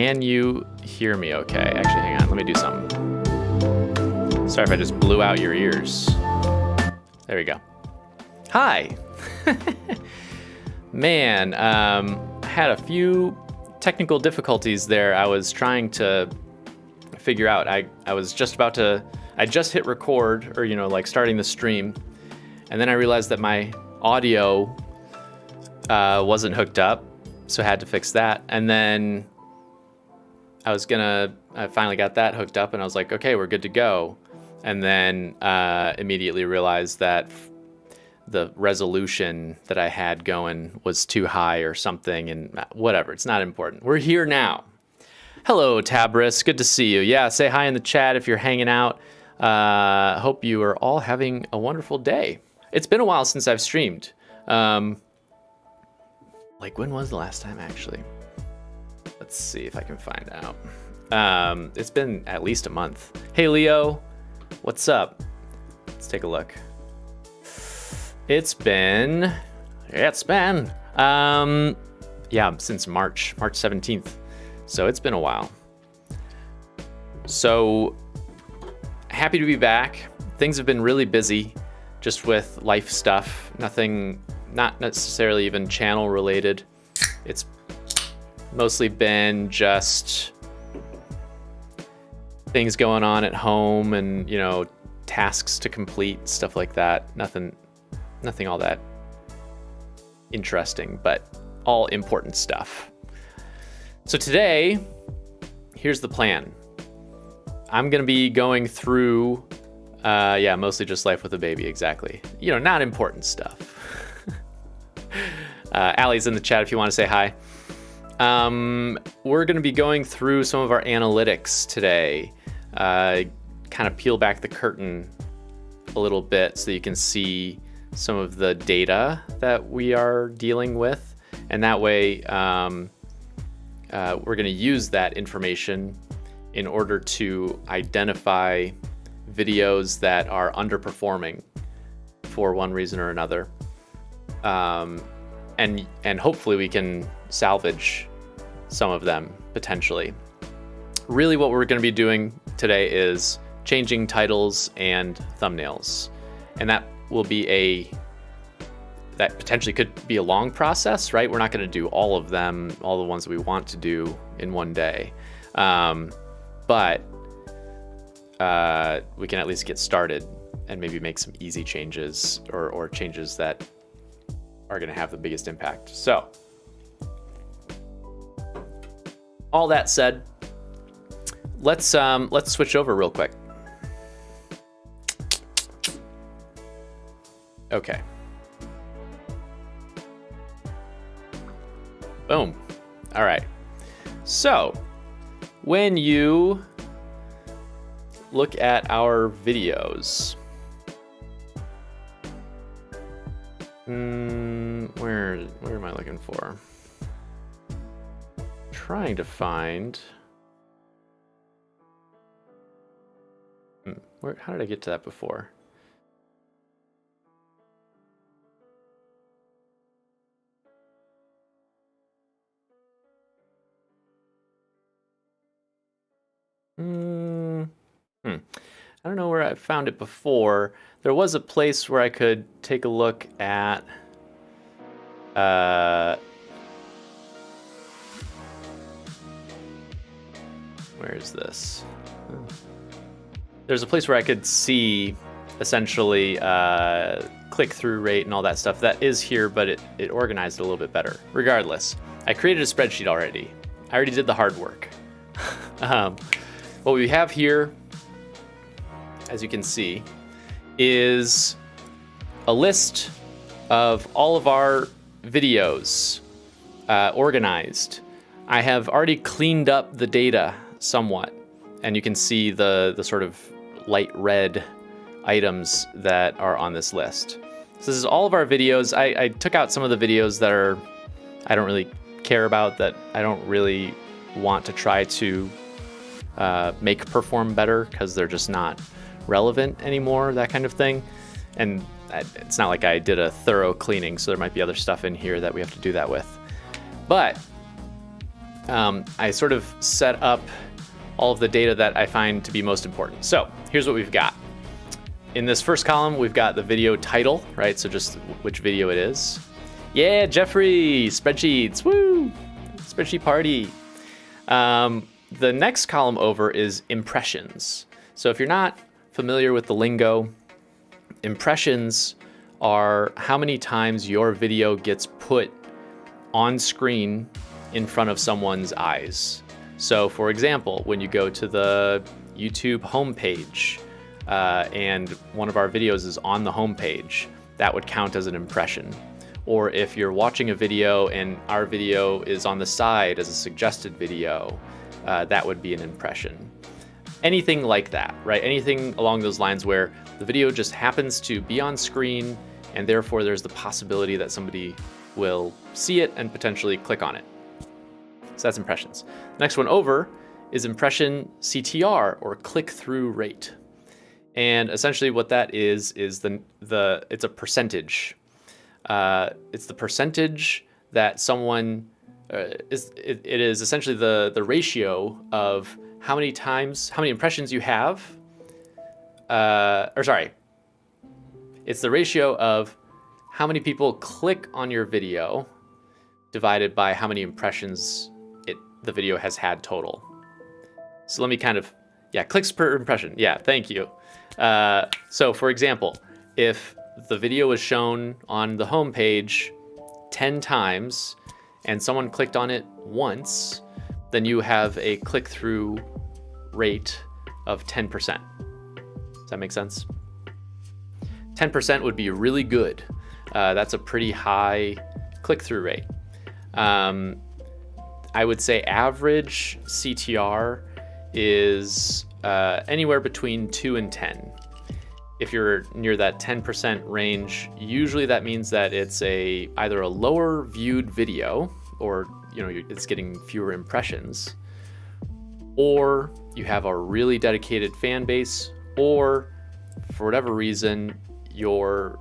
Can you hear me okay? Actually, hang on. Let me do something. Sorry if I just blew out your ears. There we go. Hi. Man, I had a few technical difficulties there. I was trying to figure out. I was just about to, I just hit record, or, like starting the stream. And then I realized that my audio wasn't hooked up. So I had to fix that. And then I finally got that hooked up and I was like, okay, we're good to go. And then immediately realized that the resolution that I had going was too high or something, and whatever, it's not important. We're here now. Hello, Tabris, good to see you. Yeah, say hi in the chat if you're hanging out. Hope you are all having a wonderful day. It's been a while since I've streamed. Like, when was the last time, actually? Let's see if I can find out. It's been at least a month. Hey, Leo, what's up? Let's take a look. It's been, yeah, since March 17th. So it's been a while. So happy to be back. Things have been really busy just with life stuff. Nothing, not necessarily even channel related. It's mostly been just things going on at home and, tasks to complete, stuff like that. Nothing all that interesting, but all important stuff. So today, here's the plan. I'm gonna be going through, mostly just life with a baby, exactly. Not important stuff. Allie's in the chat if you want to say hi. We're gonna be going through some of our analytics today. Kind of peel back the curtain a little bit so you can see some of the data that we are dealing with, and that way we're going to use that information in order to identify videos that are underperforming for one reason or another, and hopefully we can salvage some of them potentially. Really what we're going to be doing today is changing titles and thumbnails, and that will be that potentially could be a long process, right? We're not going to do all of them, all the ones that we want to do in one day. But we can at least get started and maybe make some easy changes or changes that are going to have the biggest impact. So all that said, let's switch over real quick. Okay. Boom. All right. So when you look at our videos, where am I looking for? Trying to find. How did I get to that before? I don't know where I found it before. There was a place where I could take a look at where is this? There's a place where I could see essentially click-through rate and all that stuff. That is here, but it organized it a little bit better. Regardless, I created a spreadsheet already. I already did the hard work. What we have here, as you can see, is a list of all of our videos organized. I have already cleaned up the data somewhat, and you can see the sort of light red items that are on this list. So this is all of our videos. I took out some of the videos that I don't really care about, that I don't really want to try to make perform better because they're just not relevant anymore, that kind of thing. And it's not like I did a thorough cleaning, so there might be other stuff in here that we have to do that with. But I sort of set up all of the data that I find to be most important. So here's what we've got. In this first column, we've got the video title, right? So just which video it is. Yeah, Jeffrey, spreadsheets, woo, spreadsheet party. The next column over is impressions. So if you're not familiar with the lingo, impressions are how many times your video gets put on screen in front of someone's eyes. So for example, when you go to the YouTube homepage and one of our videos is on the homepage, that would count as an impression. Or if you're watching a video and our video is on the side as a suggested video, that would be an impression. Anything like that, right? Anything along those lines where the video just happens to be on screen and therefore there's the possibility that somebody will see it and potentially click on it. So that's impressions. Next one over is impression CTR, or click-through rate. And essentially what that is it's a percentage. It's the percentage that someone it is essentially the ratio of how many impressions you have. It's the ratio of how many people click on your video divided by how many impressions the video has had total. So let me clicks per impression. Yeah, thank you. So for example, if the video was shown on the home page 10 times and someone clicked on it once, then you have a click-through rate of 10%. Does that make sense? 10% would be really good. That's a pretty high click-through rate. I would say average CTR is anywhere between 2 and 10. If you're near that 10% range, usually that means that it's either a lower viewed video, or it's getting fewer impressions, or you have a really dedicated fan base, or for whatever reason your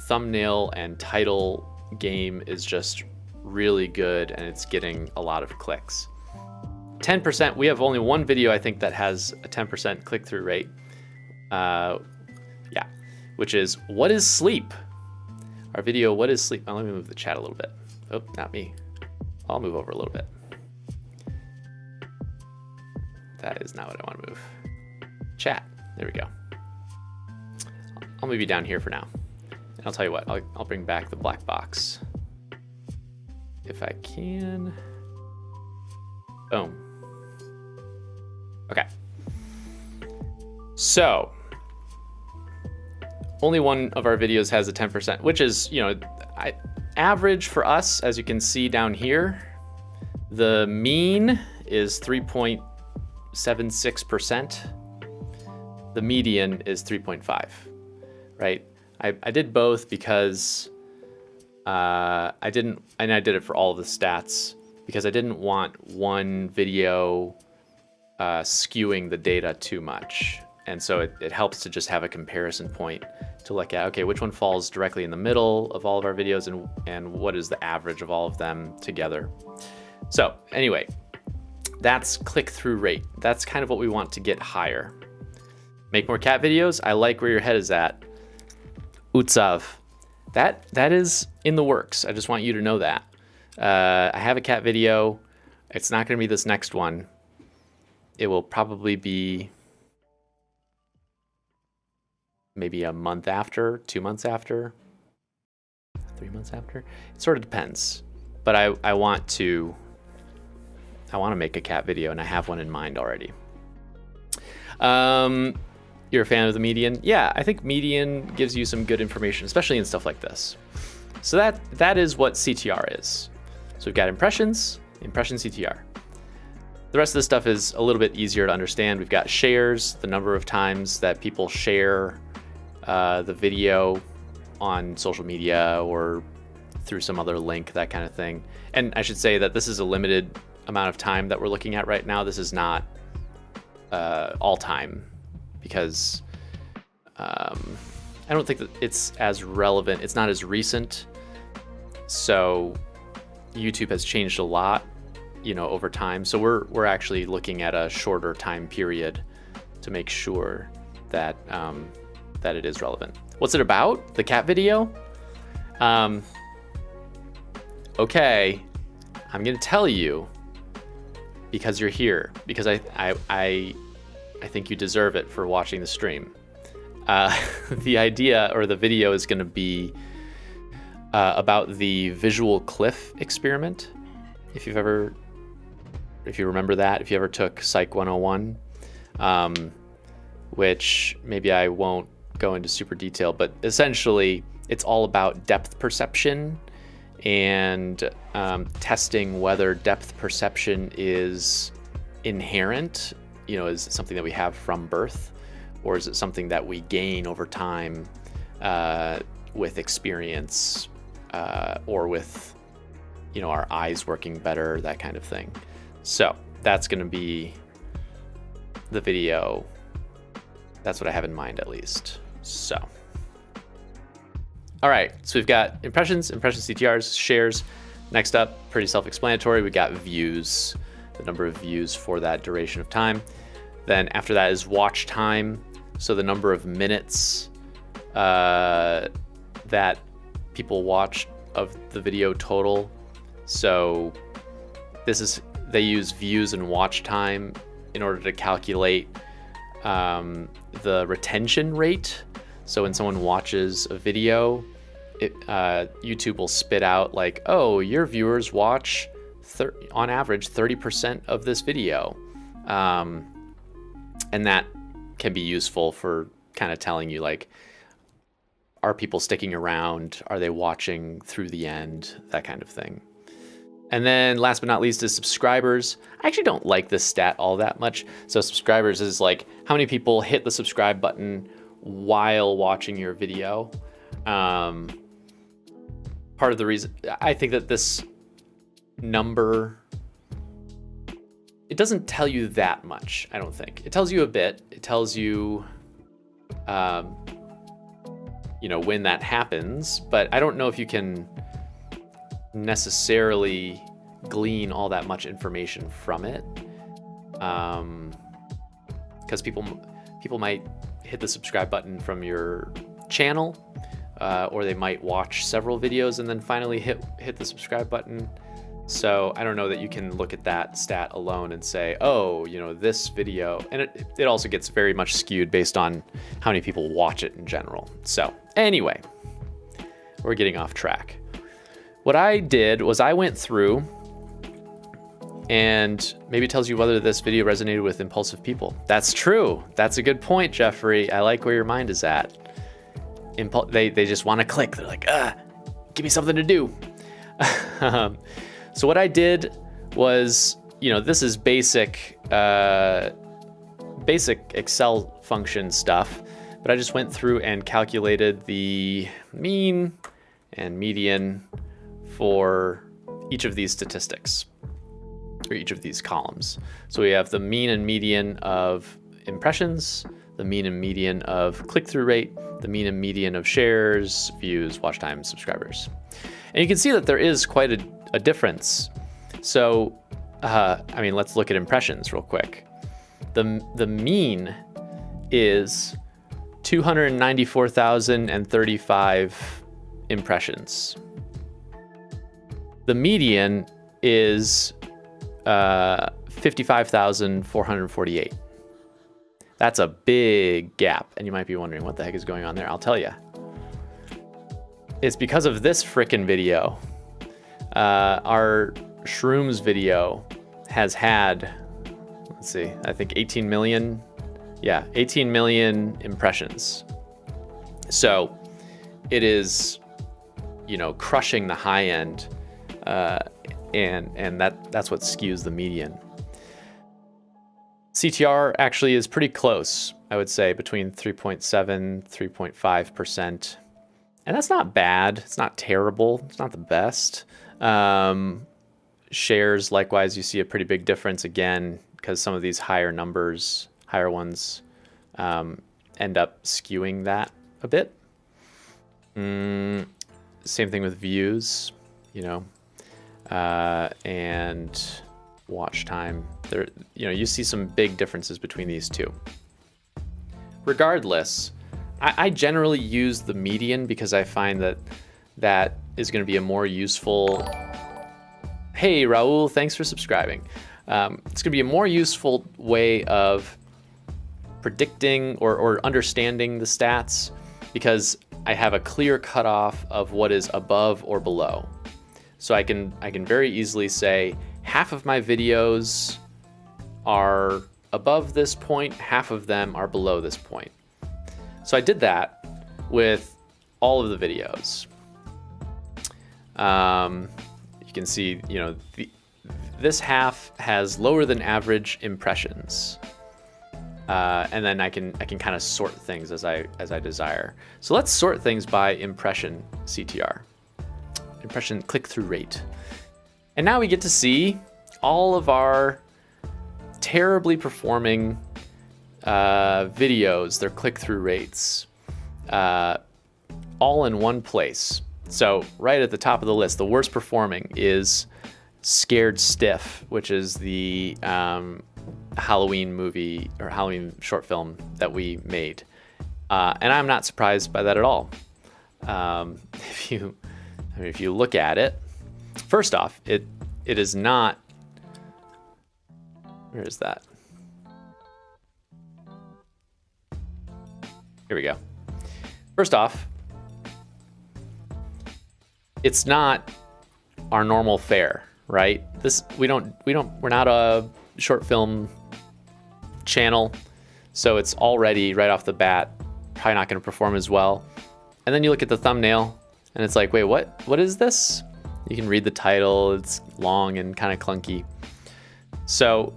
thumbnail and title game is just really good and it's getting a lot of clicks. 10%, we have only one video I think that has a 10% click-through rate. Which is what is sleep? Our video, what is sleep? Let me move the chat a little bit. Oh, not me. I'll move over a little bit. That is not what I want to move. Chat, there we go. I'll move you down here for now. And I'll tell you what, I'll bring back the black box if I can. Boom. Okay. So, only one of our videos has a 10%, which is, average for us, as you can see down here. The mean is 3.76%. The median is 3.5, right? I did both because I did it for all of the stats because I didn't want one video skewing the data too much. And so it helps to just have a comparison point to look at, okay, which one falls directly in the middle of all of our videos and what is the average of all of them together. So anyway, that's click-through rate. That's kind of what we want to get higher. Make more cat videos? I like where your head is at. Utsav. That is in the works. I just want you to know that. I have a cat video. It's not going to be this next one. It will probably be maybe a month after, 2 months after, 3 months after. It sort of depends. But I want to make a cat video, and I have one in mind already. You're a fan of the median? Yeah, I think median gives you some good information, especially in stuff like this. So that is what CTR is. So we've got impressions, impression CTR. The rest of this stuff is a little bit easier to understand. We've got shares, the number of times that people share the video on social media or through some other link, that kind of thing. And I should say that this is a limited amount of time that we're looking at right now. This is not all time, because I don't think that it's as relevant. It's not as recent. So YouTube has changed a lot, over time. So we're actually looking at a shorter time period to make sure that that it is relevant. What's it about? The cat video? Okay, I'm gonna tell you because you're here, because I think you deserve it for watching the stream. The idea or the video is gonna be about the visual cliff experiment. If you remember that, if you ever took Psych 101, which maybe I won't go into super detail, but essentially it's all about depth perception and testing whether depth perception is inherent, is it something that we have from birth, or is it something that we gain over time with experience, or with, our eyes working better, that kind of thing. So that's going to be the video. That's what I have in mind, at least. So, all right. So we've got impressions, CTRs, shares. Next up, pretty self-explanatory. We got views, the number of views for that duration of time. Then after that is watch time. So the number of minutes that people watched of the video total. So they use views and watch time in order to calculate the retention rate. So when someone watches a video, YouTube will spit out like, oh, your viewers watch on average 30% of this video. And that can be useful for kind of telling you, like, are people sticking around? Are they watching through the end? That kind of thing. And then last but not least is subscribers. I actually don't like this stat all that much. So subscribers is like how many people hit the subscribe button while watching your video. Part of the reason I think that this number, it doesn't tell you that much, I don't think. It tells you a bit. It tells you, when that happens, but I don't know if you can necessarily glean all that much information from it, because people might hit the subscribe button from your channel, or they might watch several videos and then finally hit the subscribe button. So I don't know that you can look at that stat alone and say, oh, this video, and it also gets very much skewed based on how many people watch it in general. So anyway, we're getting off track. What I did was I went through, and maybe it tells you whether this video resonated with impulsive people. That's true. That's a good point, Jeffrey. I like where your mind is at. They just want to click. They're like, give me something to do. So what I did was, this is basic Excel function stuff, but I just went through and calculated the mean and median for each of these statistics, or each of these columns. So we have the mean and median of impressions, the mean and median of click-through rate, the mean and median of shares, views, watch time, subscribers. And you can see that there is quite a difference. So, let's look at impressions real quick. The mean is 294,035 impressions. The median is 55,448. That's a big gap, and you might be wondering what the heck is going on there. I'll tell you. It's because of this frickin' video. Our shrooms video has had, let's see, I think 18 million impressions. So it is, crushing the high end, and that's what skews the median. CTR actually is pretty close, I would say, between 3.7, 3.5%. And that's not bad. It's not terrible. It's not the best. Shares, likewise, you see a pretty big difference again, because some of these higher ones, end up skewing that a bit. Same thing with views, and watch time. There, you see some big differences between these two. Regardless, I generally use the median because I find that is going to be a more useful. Hey, Raul, thanks for subscribing. It's going to be a more useful way of predicting or understanding the stats because I have a clear cutoff of what is above or below. So I can very easily say half of my videos are above this point, half of them are below this point. So I did that with all of the videos. You can see, this half has lower than average impressions. And then I can kind of sort things as I desire. So let's sort things by impression CTR, impression click-through rate. And now we get to see all of our terribly performing videos, their click-through rates, all in one place. So right at the top of the list, the worst performing is Scared Stiff, which is the Halloween movie or Halloween short film that we made. And I'm not surprised by that at all. If you look at it, first off, it is not. Where is that? Here we go. First off, it's not our normal fare, right? We're not a short film channel, so it's already right off the bat probably not going to perform as well. And then you look at the thumbnail and it's like, wait, what is this? You can read the title, it's long and kind of clunky. So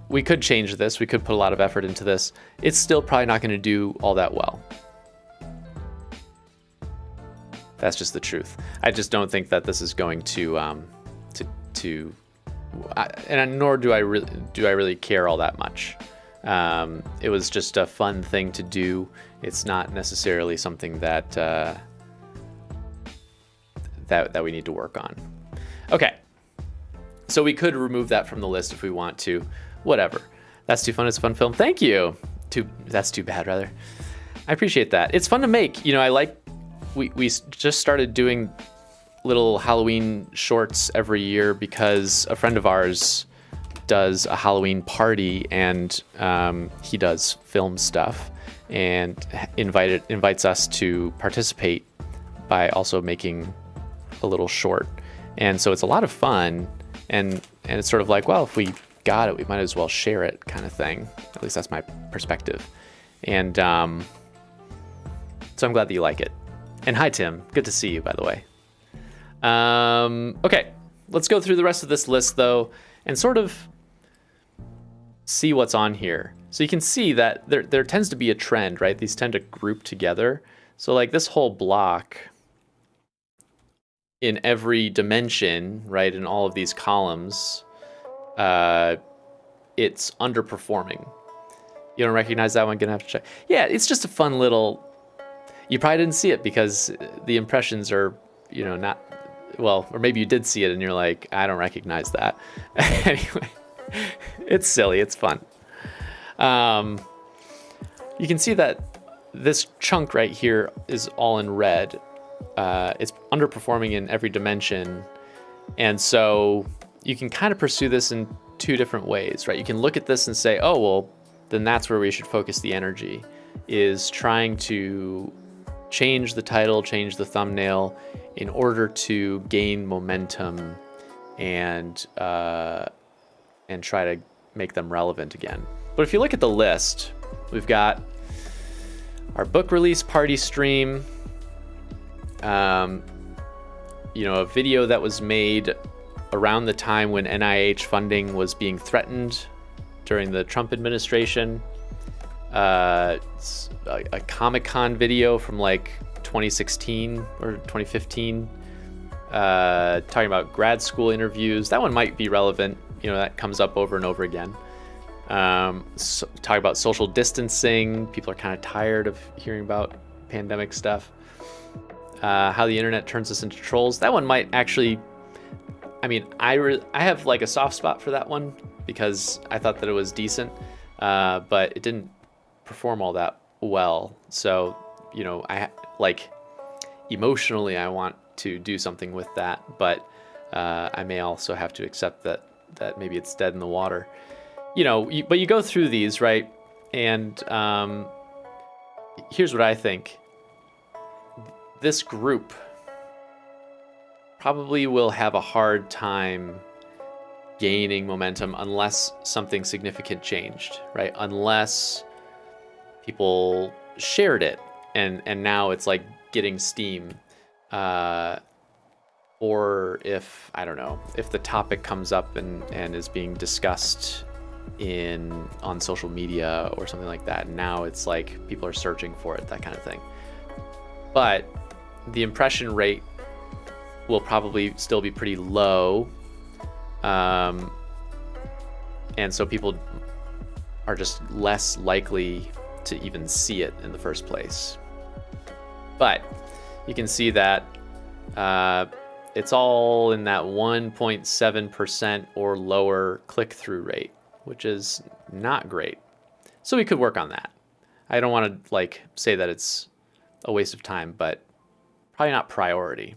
we could change this, we could put a lot of effort into this. It's still probably not going to do all that well. That's just the truth. I just don't think that this is going to and nor do I really care all that much. It was just a fun thing to do. It's not necessarily something that that we need to work on. Okay, so we could remove that from the list if we want to. Whatever. That's too fun. It's a fun film. Thank you. That's too bad, rather. I appreciate that. It's fun to make. We just started doing little Halloween shorts every year because a friend of ours does a Halloween party and he does film stuff and invites us to participate by also making a little short. And so it's a lot of fun and it's sort of like, well, if we got it, we might as well share it kind of thing. At least that's my perspective. And so I'm glad that you like it. And hi, Tim. Good to see you, by the way. Okay, let's go through the rest of this list, though, and sort of see what's on here. So you can see that there tends to be a trend, right? These tend to group together. So like this whole block in every dimension, right, in all of these columns, it's underperforming. You don't recognize that one? Gonna have to check. Yeah, it's just a fun little... You probably didn't see it because the impressions are, not... Well, or maybe you did see it and you're like, I don't recognize that. Anyway, it's silly. It's fun. You can see that this chunk right here is all in red. It's underperforming in every dimension. And so you can kind of pursue this in two different ways, right? You can look at this and say, oh, well, then that's where we should focus the energy, is trying to change the title, change the thumbnail in order to gain momentum and try to make them relevant again. But if you look at the list, we've got our book release party stream, a video that was made around the time when NIH funding was being threatened during the Trump administration, a Comic-Con video from like 2016 or 2015, talking about grad school interviews. That one might be relevant. That comes up over and over again. Talk about social distancing. People are kind of tired of hearing about pandemic stuff. How the internet turns us into trolls. That one might actually I mean, I have like a soft spot for that one because I thought that it was decent, but it didn't perform all that well. So, you know, like emotionally, I want to do something with that, but I may also have to accept that maybe it's dead in the water. You know, but you go through these, right? And here's what I think. This group probably will have a hard time gaining momentum unless something significant changed, right? Unless people shared it and now it's like getting steam. Or if, I don't know, if the topic comes up and is being discussed on social media or something like that, and now it's like people are searching for it, that kind of thing. But the impression rate will probably still be pretty low, and so people are just less likely to even see it in the first place. But you can see that it's all in that 1.7% or lower click-through rate, which is not great. So we could work on that. I don't want to like say that it's a waste of time, but probably not priority.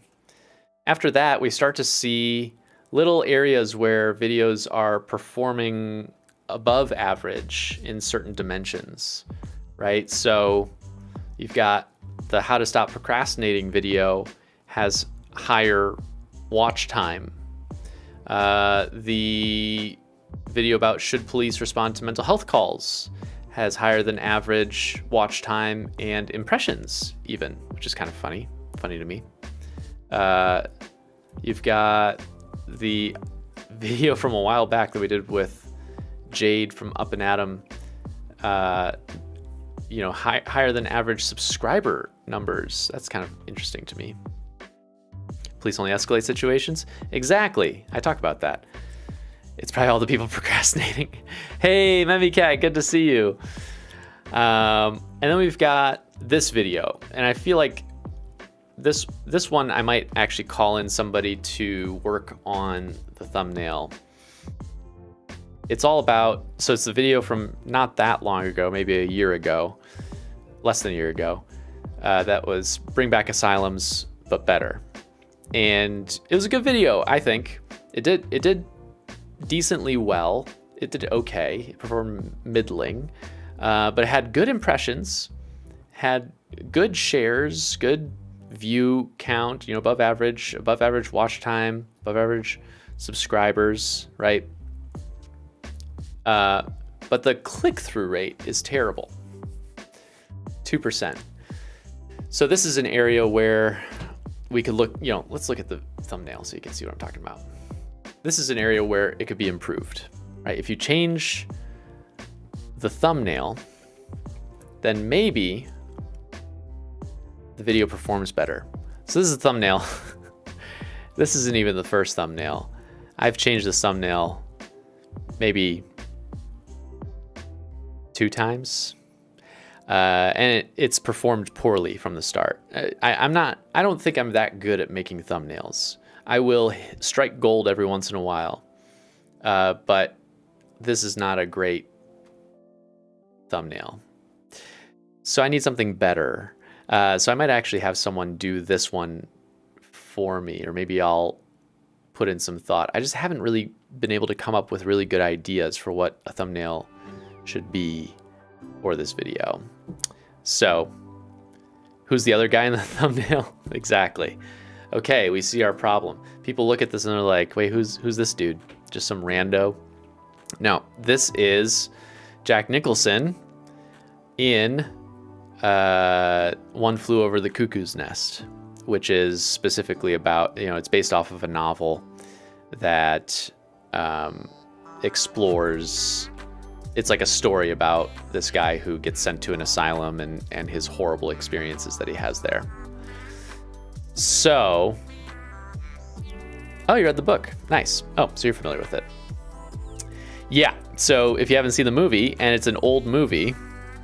After that, we start to see little areas where videos are performing above average in certain dimensions, right? So you've got the how to stop procrastinating video has higher watch time. The video about should police respond to mental health calls has higher than average watch time and impressions even, which is kind of funny to me. You've got the video from a while back that we did with Jade from Up and Atom, you know, higher than average subscriber numbers. That's kind of interesting to me. Police only escalate situations. Exactly. I talk about that. It's probably all the people procrastinating. Hey, Memicat, good to see you. And then we've got this video, and I feel like this one I might actually call in somebody to work on the thumbnail. It's all about, so it's the video from not that long ago, maybe a year ago, less than a year ago, that was Bring Back Asylums, but better. And it was a good video, I think. It did decently well. It did okay. It performed middling, but it had good impressions, had good shares, good view count, you know, above average watch time, above average subscribers, right? But the click-through rate is terrible, 2%. So this is an area where we could look, you know, let's look at the thumbnail so you can see what I'm talking about. This is an area where it could be improved, right? If you change the thumbnail, then maybe the video performs better. So this is a thumbnail. This isn't even the first thumbnail. I've changed this thumbnail maybe 2 times. And it's performed poorly from the start. I don't think I'm that good at making thumbnails. I will strike gold every once in a while, but this is not a great thumbnail. So I need something better. So I might actually have someone do this one for me, or maybe I'll put in some thought. I just haven't really been able to come up with really good ideas for what a thumbnail should be for this video. So who's the other guy in the thumbnail? Exactly. Okay, we see our problem. People look at this and they're like, wait, who's this dude? Just some rando? No, this is Jack Nicholson in One Flew Over the Cuckoo's Nest, which is specifically about, you know, it's based off of a novel that explores, it's like a story about this guy who gets sent to an asylum and his horrible experiences that he has there. So, oh, you read the book. Nice. Oh, so you're familiar with it. Yeah, so if you haven't seen the movie, and it's an old movie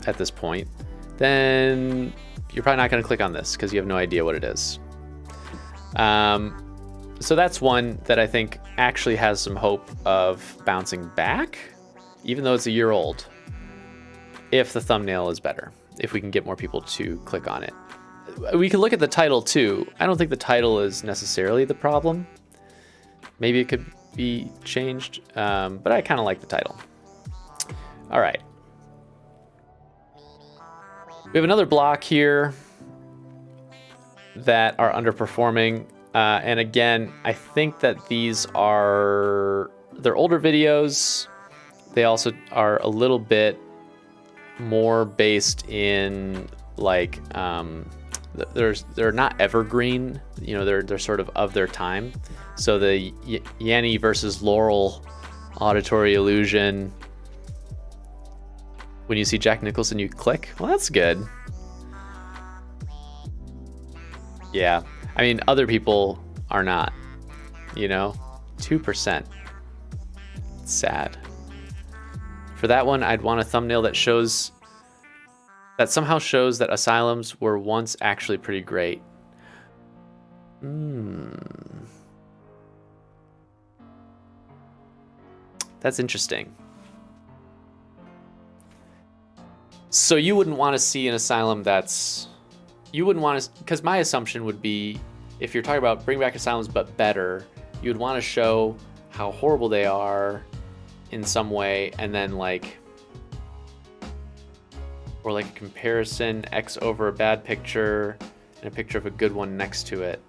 at this point, then you're probably not going to click on this because you have no idea what it is. So that's one that I think actually has some hope of bouncing back, even though it's a year old, if the thumbnail is better, if we can get more people to click on it. We can look at the title too. I don't think the title is necessarily the problem. Maybe it could be changed, but I kind of like the title. All right. We have another block here that are underperforming. And again, I think that they're older videos. They also are a little bit more based in like, they're not evergreen, they're sort of their time. So the Yanny versus Laurel auditory illusion, when you see Jack Nicholson, you click. Well, that's good. Yeah, I mean, other people are not, 2%. It's sad. For that one, I'd want a thumbnail that somehow shows that asylums were once actually pretty great. That's interesting. So you wouldn't want to see an asylum because my assumption would be, if you're talking about bring back asylums but better, you would want to show how horrible they are in some way, and then or like a comparison, X over a bad picture and a picture of a good one next to it,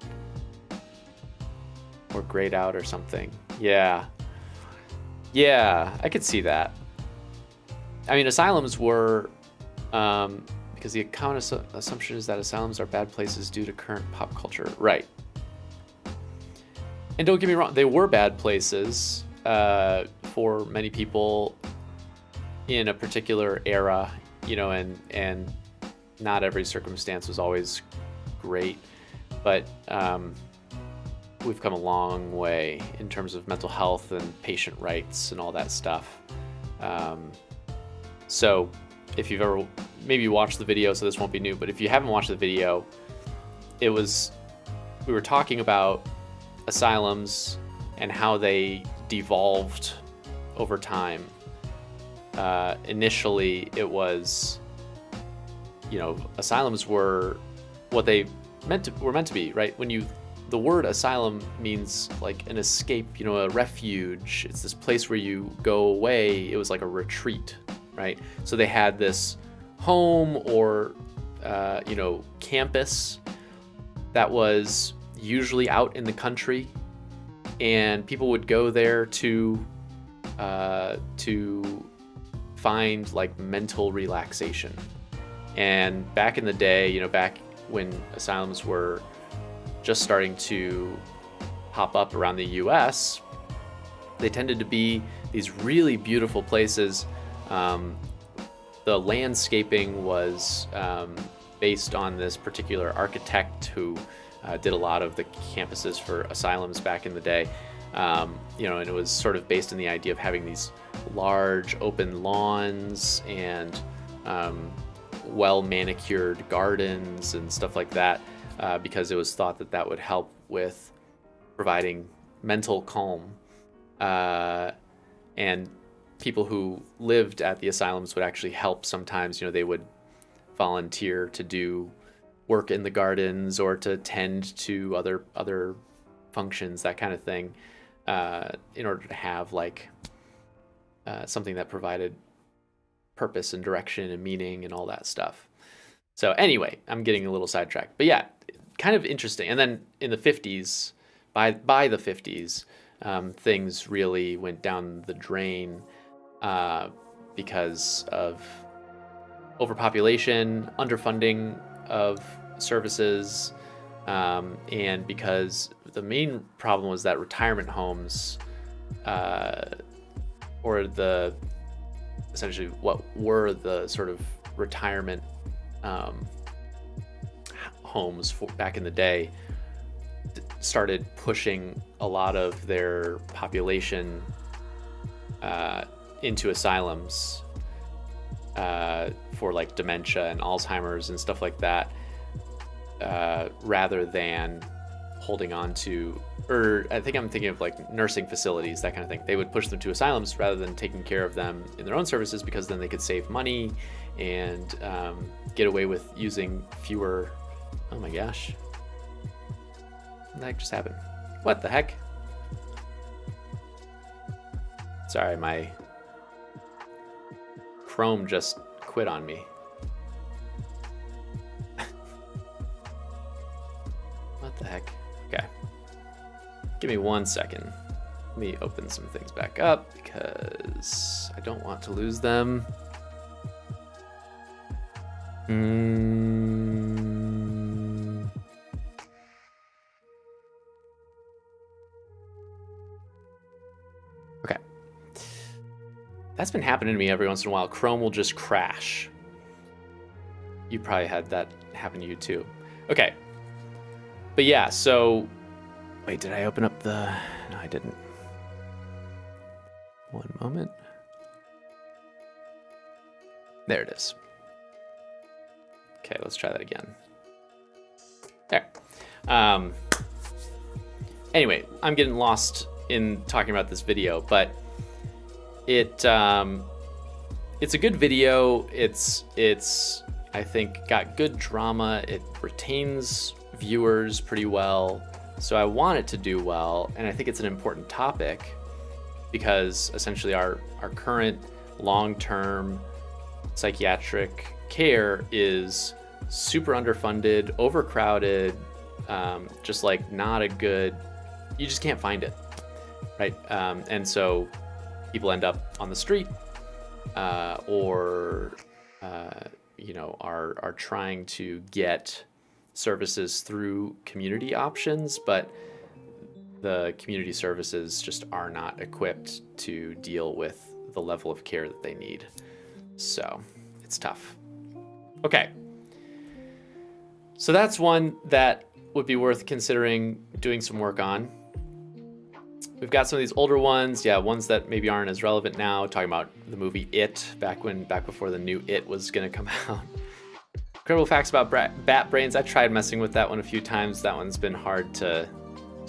or grayed out or something. Yeah, I could see that. I mean, asylums were, because the common assumption is that asylums are bad places due to current pop culture. Right. And don't get me wrong, they were bad places for many people in a particular era, and not every circumstance was always great. But we've come a long way in terms of mental health and patient rights and all that stuff. So if you've ever, maybe you watched the video, so this won't be new, but if you haven't watched the video, we were talking about asylums and how they devolved over time. Initially, it was, asylums were what they were meant to be, right? The word asylum means like an escape, a refuge. It's this place where you go away. It was like a retreat, right? So they had this home or, campus that was usually out in the country, and people would go there to find like mental relaxation. And back in the day, back when asylums were just starting to pop up around the US, they tended to be these really beautiful places. The landscaping was based on this particular architect who did a lot of the campuses for asylums back in the day. And it was sort of based on the idea of having these large open lawns and well-manicured gardens and stuff like that, because it was thought that would help with providing mental calm. And people who lived at the asylums would actually help sometimes. They would volunteer to do work in the gardens or to tend to other functions, that kind of thing, in order to have something that provided purpose and direction and meaning and all that stuff. So anyway, I'm getting a little sidetracked, but yeah, kind of interesting. And then in the 50s, by the 50s, things really went down the drain because of overpopulation, underfunding of services, and because the main problem was that retirement homes, or essentially what were the sort of retirement homes back in the day, started pushing a lot of their population into asylums for like dementia and Alzheimer's and stuff like that, rather than holding on to, or I think I'm thinking of like nursing facilities, that kind of thing. They would push them to asylums rather than taking care of them in their own services, because then they could save money and get away with using fewer. Oh my gosh. What the heck just happened? What the heck? Sorry, my Chrome just quit on me. What the heck? Okay. Give me 1 second. Let me open some things back up because I don't want to lose them. Okay. That's been happening to me every once in a while. Chrome will just crash. You probably had that happen to you too. Okay. But yeah, so wait, did I open up the... No, I didn't. One moment. There it is. Okay, let's try that again. There. Anyway, I'm getting lost in talking about this video, but it's a good video. It's I think got good drama. It retains viewers pretty well. So I want it to do well, and I think it's an important topic because essentially our current long-term psychiatric care is super underfunded, overcrowded, just like not a good, you just can't find it, right? And so people end up on the street or you know, are trying to get services through community options, but the community services just are not equipped to deal with the level of care that they need. So it's tough. Okay. So that's one that would be worth considering doing some work on. We've got some of these older ones, yeah, ones that maybe aren't as relevant now, talking about the movie It, back before the new It was gonna come out. Incredible facts about bat brains. I tried messing with that one a few times. That one's been hard to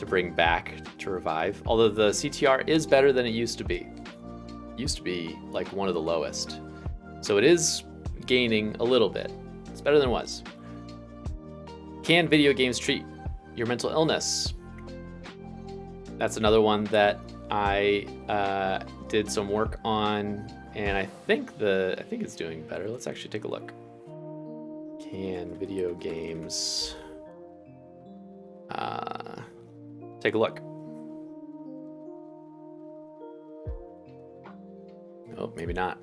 bring back, to revive. Although the CTR is better than it used to be. It used to be like one of the lowest. So it is gaining a little bit. It's better than it was. Can video games treat your mental illness? That's another one that I did some work on, and I think it's doing better. Let's actually take a look. Can video games take a look? Oh, maybe not.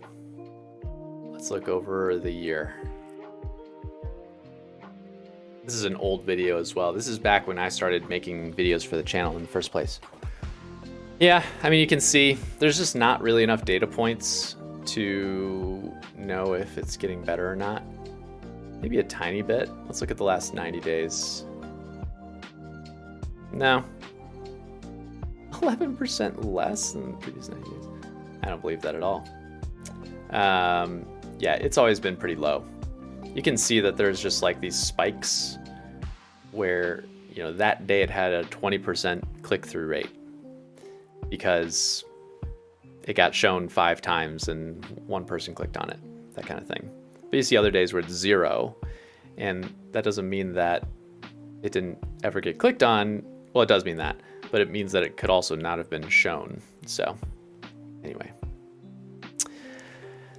Let's look over the year. This is an old video as well. This is back when I started making videos for the channel in the first place. Yeah, I mean, you can see there's just not really enough data points to know if it's getting better or not. Maybe a tiny bit. Let's look at the last 90 days. No. 11% less than the previous 90 days. I don't believe that at all. Yeah, it's always been pretty low. You can see that there's just like these spikes where, you know, that day it had a 20% click-through rate because it got shown 5 times and 1 person clicked on it, that kind of thing. But you see other days where it's 0, and that doesn't mean that it didn't ever get clicked on. Well, it does mean that, but it means that it could also not have been shown. So anyway.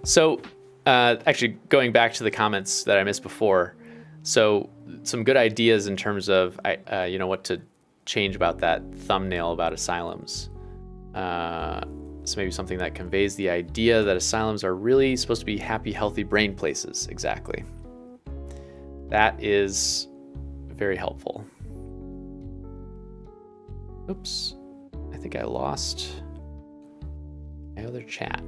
So actually going back to the comments that I missed before. So some good ideas in terms of, you know, what to change about that thumbnail about asylums. So maybe something that conveys the idea that asylums are really supposed to be happy, healthy brain places. Exactly. That is very helpful. Oops. I think I lost my other chat.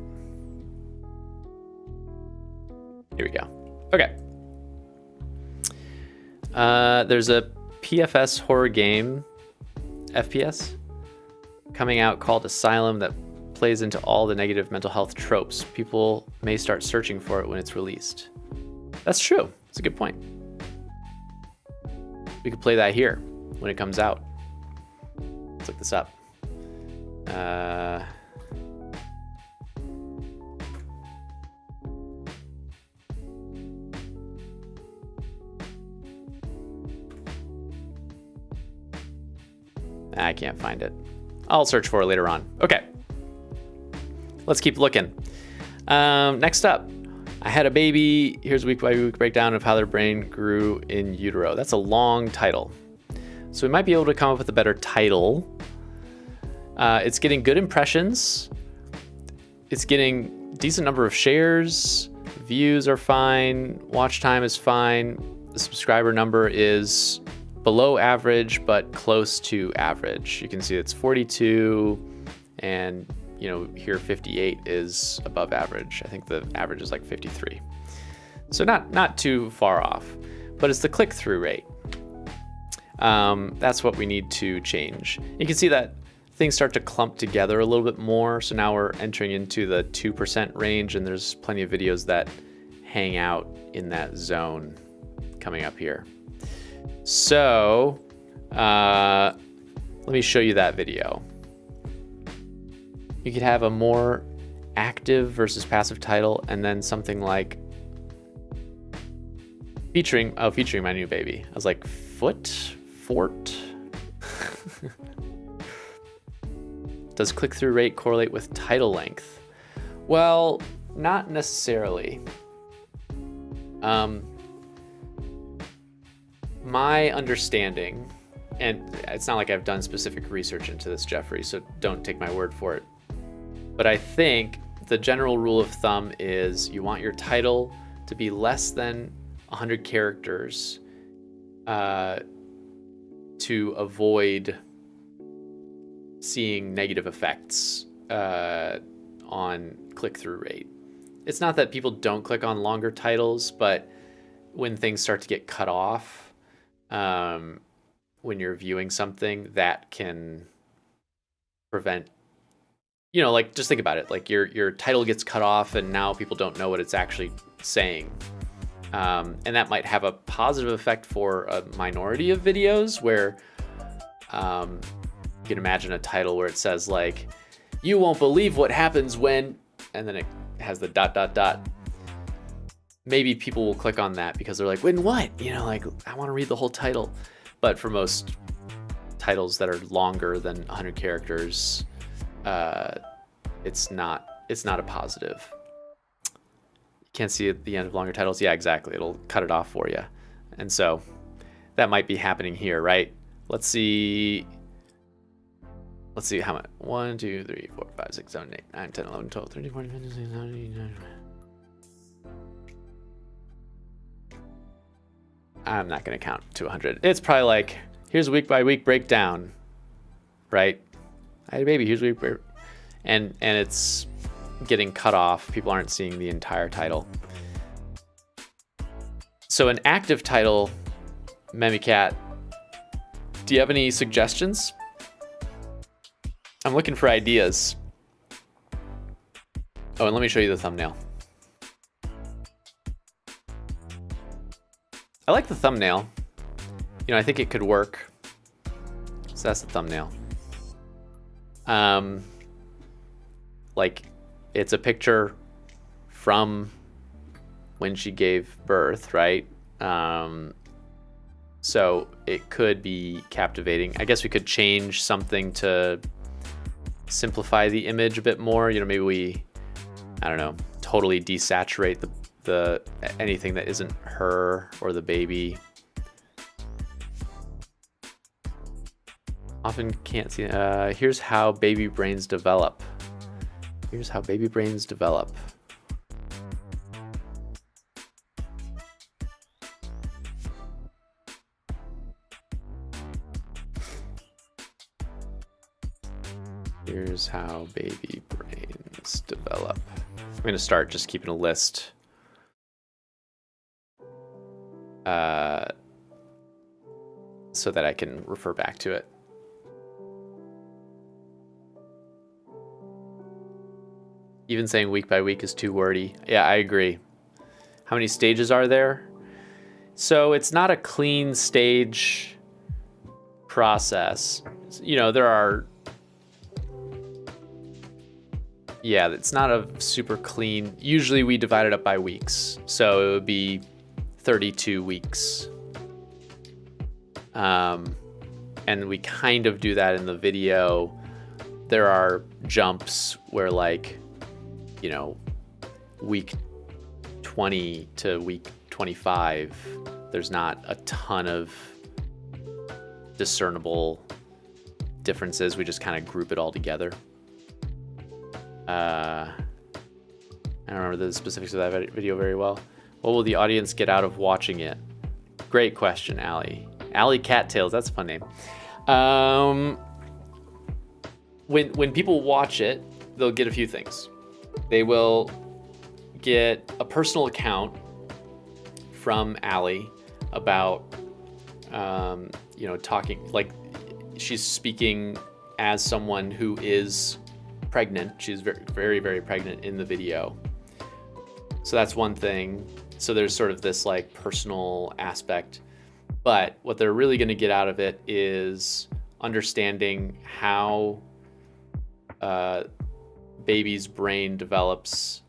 Here we go. Okay. There's a PFS horror game, FPS, coming out called Asylum that plays into all the negative mental health tropes. People may start searching for it when it's released. That's true. It's a good point. We could play that here when it comes out. Let's look this up. I can't find it. I'll search for it later on. Okay. Let's keep looking. Next up, I had a baby. Here's a week by week breakdown of how their brain grew in utero. That's a long title. So we might be able to come up with a better title. It's getting good impressions. It's getting decent number of shares. Views are fine. Watch time is fine. The subscriber number is below average, but close to average. You can see it's 42, and here 58 is above average. I think the average is like 53. So not too far off, but it's the click-through rate. That's what we need to change. You can see that things start to clump together a little bit more. So now we're entering into the 2% range, and there's plenty of videos that hang out in that zone coming up here. So let me show you that video. You could have a more active versus passive title, and then something like featuring my new baby. I was like, fort. Does click-through rate correlate with title length? Well, not necessarily. My understanding, and it's not like I've done specific research into this, Jeffrey, so don't take my word for it. But I think the general rule of thumb is you want your title to be less than 100 characters to avoid seeing negative effects on click-through rate. It's not that people don't click on longer titles, but when things start to get cut off, when you're viewing something, that can prevent, like, just think about it. Like your title gets cut off and now people don't know what it's actually saying. And that might have a positive effect for a minority of videos where you can imagine a title where it says like, you won't believe what happens when, and then it has the ... Maybe people will click on that because they're like, when what? Like, I want to read the whole title. But for most titles that are longer than 100 characters, it's not a positive. You can't see at the end of longer titles. Yeah, exactly. It'll cut it off for you. And so that might be happening here, right? Let's see how much. 1, 2, 3, 4, 5, 6, 7, 8, 9, 10, 11, 12, 13, 14, 15, 16, 17, 18, 19. I'm not going to count to 100. It's probably like, here's a week by week breakdown, right? I had a baby, here's a week, and it's getting cut off. People aren't seeing the entire title. So an active title, Memicat, do you have any suggestions? I'm looking for ideas. Oh, and let me show you the thumbnail. I like the thumbnail. I think it could work. So that's the thumbnail. Like, it's a picture from when she gave birth, right? So it could be captivating. I guess we could change something to simplify the image a bit more. Maybe we, I don't know, totally desaturate the anything that isn't her or the baby. Often can't see. Here's how baby brains develop. Here's how baby brains develop. Here's how baby brains develop. I'm going to start just keeping a list. So that I can refer back to it. Even saying week by week is too wordy. Yeah, I agree. How many stages are there? So it's not a clean stage process. there are, yeah, it's not a super clean. Usually we divide it up by weeks. So it would be 32 weeks. And we kind of do that in the video. There are jumps where week 20 to week 25, there's not a ton of discernible differences. We just kind of group it all together. I don't remember the specifics of that video very well. What will the audience get out of watching it? Great question, Allie. Allie Cattails, that's a fun name. When people watch it, they'll get a few things. They will get a personal account from Allie about, talking, like she's speaking as someone who is pregnant. She's very, very, very pregnant in the video. So that's one thing. So there's sort of this like personal aspect, but what they're really going to get out of it is understanding how baby's brain develops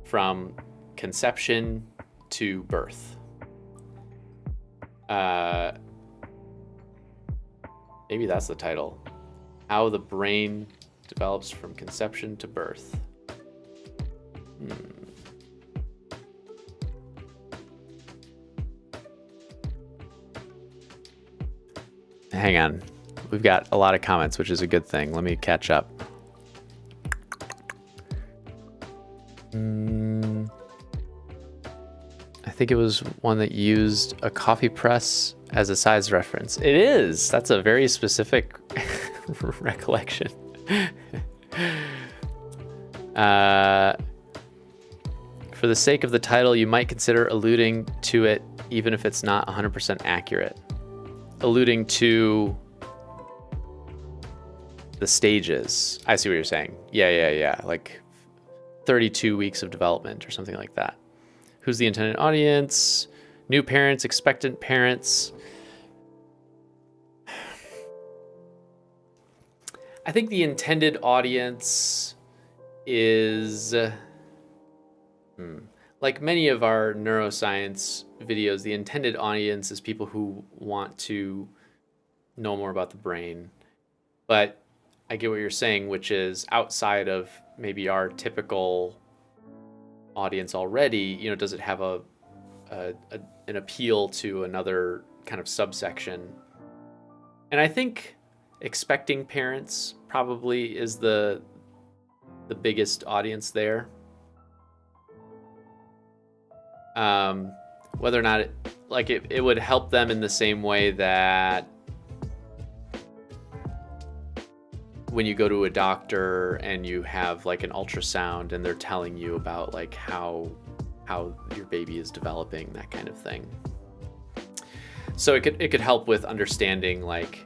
from conception to birth. Maybe that's the title. How the brain develops from conception to birth. Hang on. We've got a lot of comments, which is a good thing. Let me catch up. I think it was one that used a coffee press as a size reference. It is. That's a very specific recollection. For the sake of the title, you might consider alluding to it even if it's not 100% accurate. Alluding to the stages. I see what you're saying. Yeah. Like 32 weeks of development or something like that. Who's the intended audience? New parents, expectant parents. I think the intended audience is, like many of our neuroscience videos, the intended audience is people who want to know more about the brain. But I get what you're saying, which is outside of maybe our typical audience already, does it have an appeal to another kind of subsection? And I think expecting parents probably is the biggest audience there. Whether or not it would help them in the same way that when you go to a doctor and you have like an ultrasound and they're telling you about like how your baby is developing, that kind of thing. So it could help with understanding like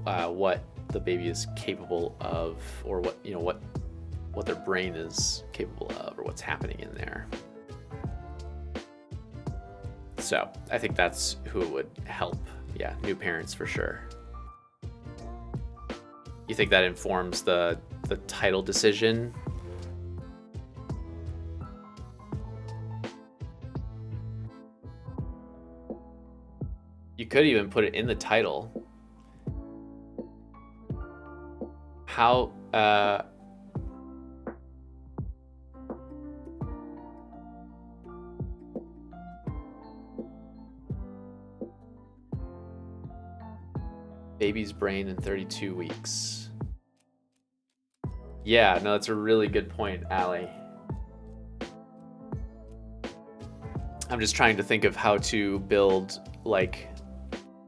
what the baby is capable of, or what their brain is capable of, or what's happening in there. So I think that's who it would help. Yeah, new parents for sure. You think that informs the title decision? You could even put it in the title. How baby's brain in 32 weeks. Yeah, no, that's a really good point, Allie. I'm just trying to think of how to build like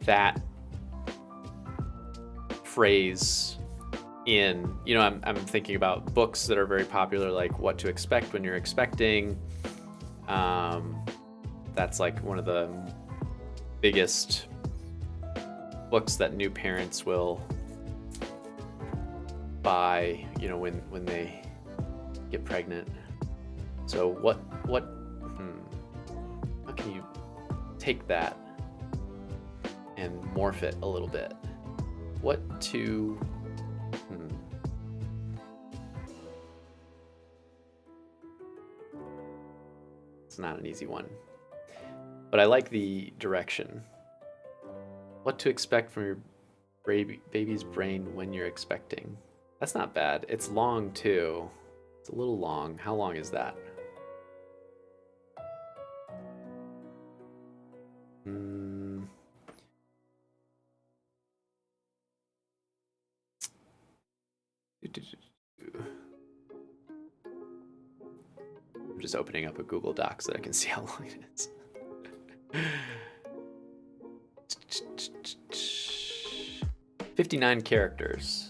that phrase in, I'm thinking about books that are very popular, like What to Expect When You're Expecting. That's like one of the biggest books that new parents will buy, when they get pregnant. So how can you take that and morph it a little bit? What to... It's not an easy one. But I like the direction. What to expect from your baby's brain when you're expecting. That's not bad. It's long too. It's a little long. How long is that? I'm just opening up a Google Doc so that I can see how long it is. 59 characters.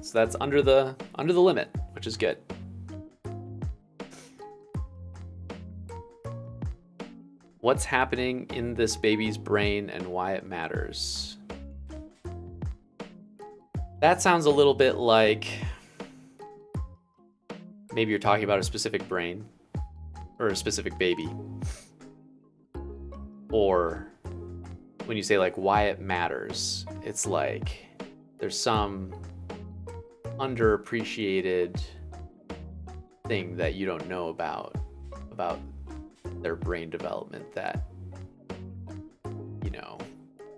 So that's under the limit, which is good. What's happening in this baby's brain and why it matters? That sounds a little bit like maybe you're talking about a specific brain or a specific baby. Or when you say like why it matters, it's like there's some underappreciated thing that you don't know about their brain development that, you know,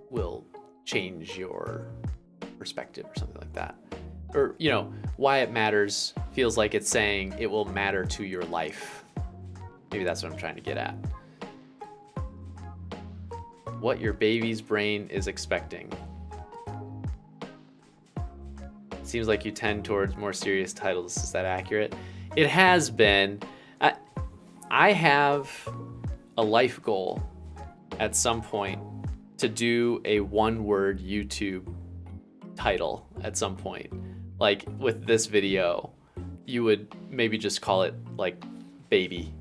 will change your perspective or something like that. Or, you know, why it matters feels like it's saying it will matter to your life. Maybe that's what I'm trying to get at. What your baby's brain is expecting. Seems like you tend towards more serious titles. Is that accurate? It has been. I have a life goal at some point to do a one-word YouTube title at some point. Like with this video, you would maybe just call it like baby.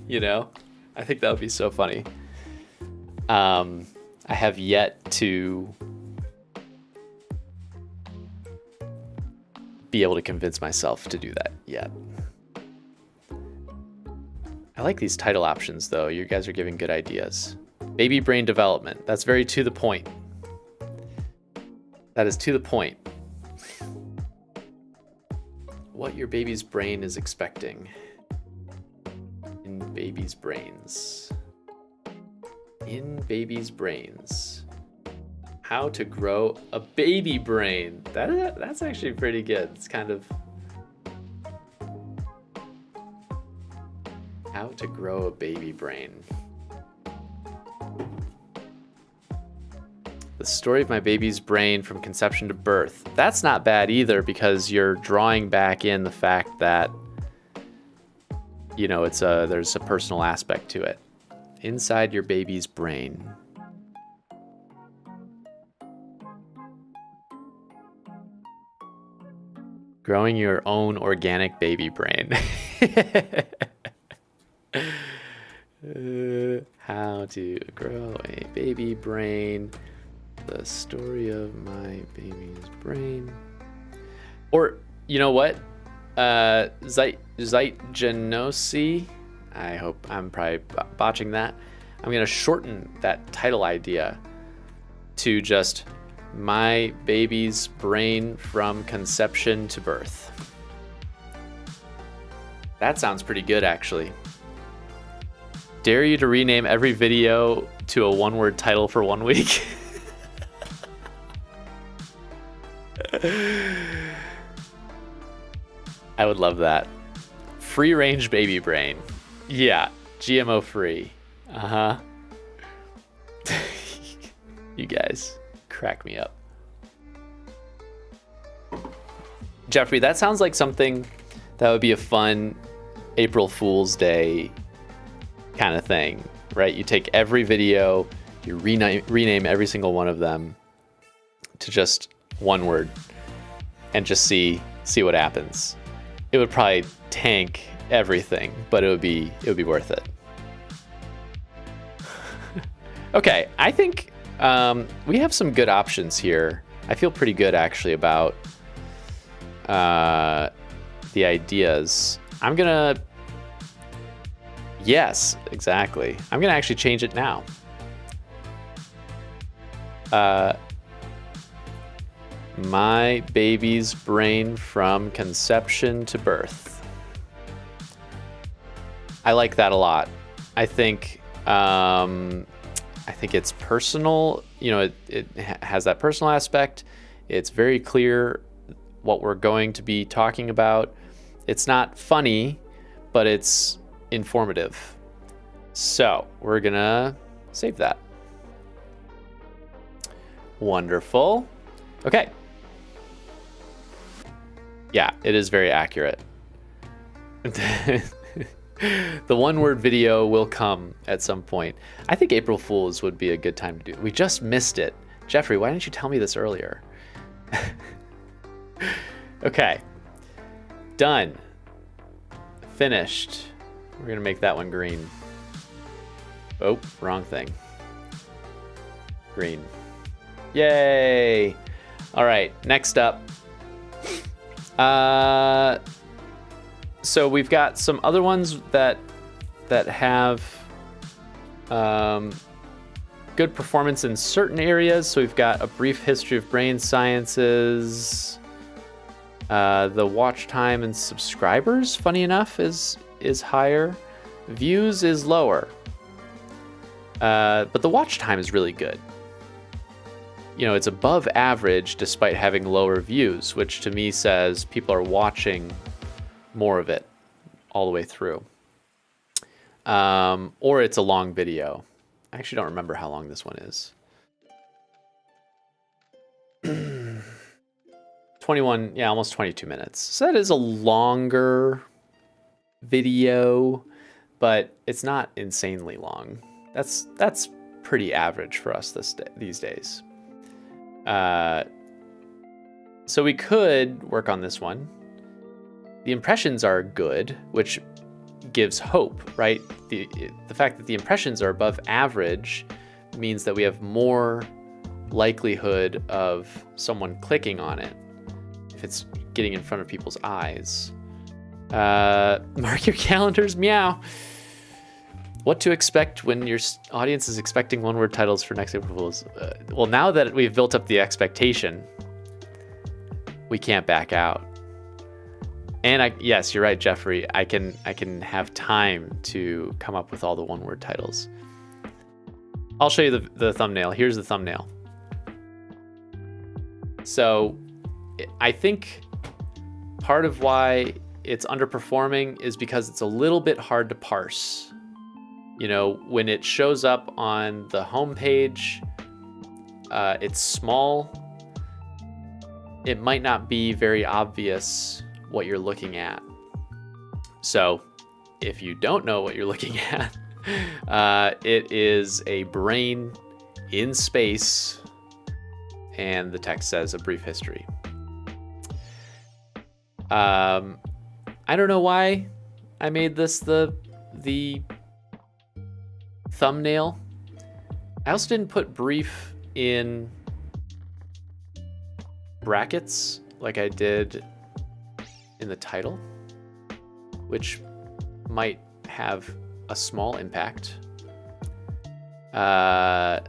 You know? I think that would be so funny. I have yet to be able to convince myself to do that yet. I like these title options though. You guys are giving good ideas. Baby brain development. That's very to the point. That is to the point. What your baby's brain is expecting. In babies' brains. In babies' brains. How to grow a baby brain. That's actually pretty good. It's kind of how to grow a baby brain. The story of my baby's brain from conception to birth. That's not bad either because you're drawing back in the fact that, you know, there's a personal aspect to it. Inside your baby's brain. Growing your own organic baby brain. How to grow a baby brain. The story of my baby's brain. Or, you know what? Zeitgenosi. I hope I'm probably botching that. I'm going to shorten that title idea to just my baby's brain from conception to birth. That sounds pretty good, actually. Dare you to rename every video to a one-word title for 1 week? I would love that. Free-range baby brain. Yeah, GMO free. Uh-huh. You guys crack me up. Jeffrey, that sounds like something that would be a fun April Fool's Day kind of thing, right? You take every video, you rename every single one of them to just one word and just see what happens. It would probably tank everything, but it would be worth it. Okay, I think we have some good options here. I feel pretty good actually about the ideas. Yes, exactly. I'm gonna actually change it now. My baby's brain from conception to birth. I like that a lot. I think it's personal. You know, it has that personal aspect. It's very clear what we're going to be talking about. It's not funny, but it's informative. So we're gonna save that. Wonderful. Okay. Yeah, it is very accurate. The one-word video will come at some point. I think April Fools would be a good time to do. We just missed it. Jeffrey, why didn't you tell me this earlier? Okay. Done. Finished. We're gonna make that one green. Oh, wrong thing. Green. Yay! All right, next up. So we've got some other ones that have good performance in certain areas. So we've got a brief history of brain sciences. The watch time and subscribers, funny enough, is higher. Views is lower. But the watch time is really good. You know, it's above average despite having lower views, which to me says people are watching more of it all the way through. Or it's a long video. I actually don't remember how long this one is. 21, yeah, almost 22 minutes. So that is a longer video, but it's not insanely long. That's pretty average for us these days. So we could work on this one. The impressions are good, which gives hope, right? The fact that the impressions are above average means that we have more likelihood of someone clicking on it if it's getting in front of people's eyes. Mark your calendars, meow. What to expect when your audience is expecting one-word titles for next April Fools? Well, now that we've built up the expectation, we can't back out. And yes, you're right, Jeffrey. I can have time to come up with all the one-word titles. I'll show you the thumbnail. Here's the thumbnail. So I think part of why it's underperforming is because it's a little bit hard to parse. You know, when it shows up on the homepage, it's small. It might not be very obvious what you're looking at. So if you don't know what you're looking at, it is a brain in space, and the text says a brief history. I don't know why I made this the thumbnail. I also didn't put brief in brackets like I did in the title, which might have a small impact. But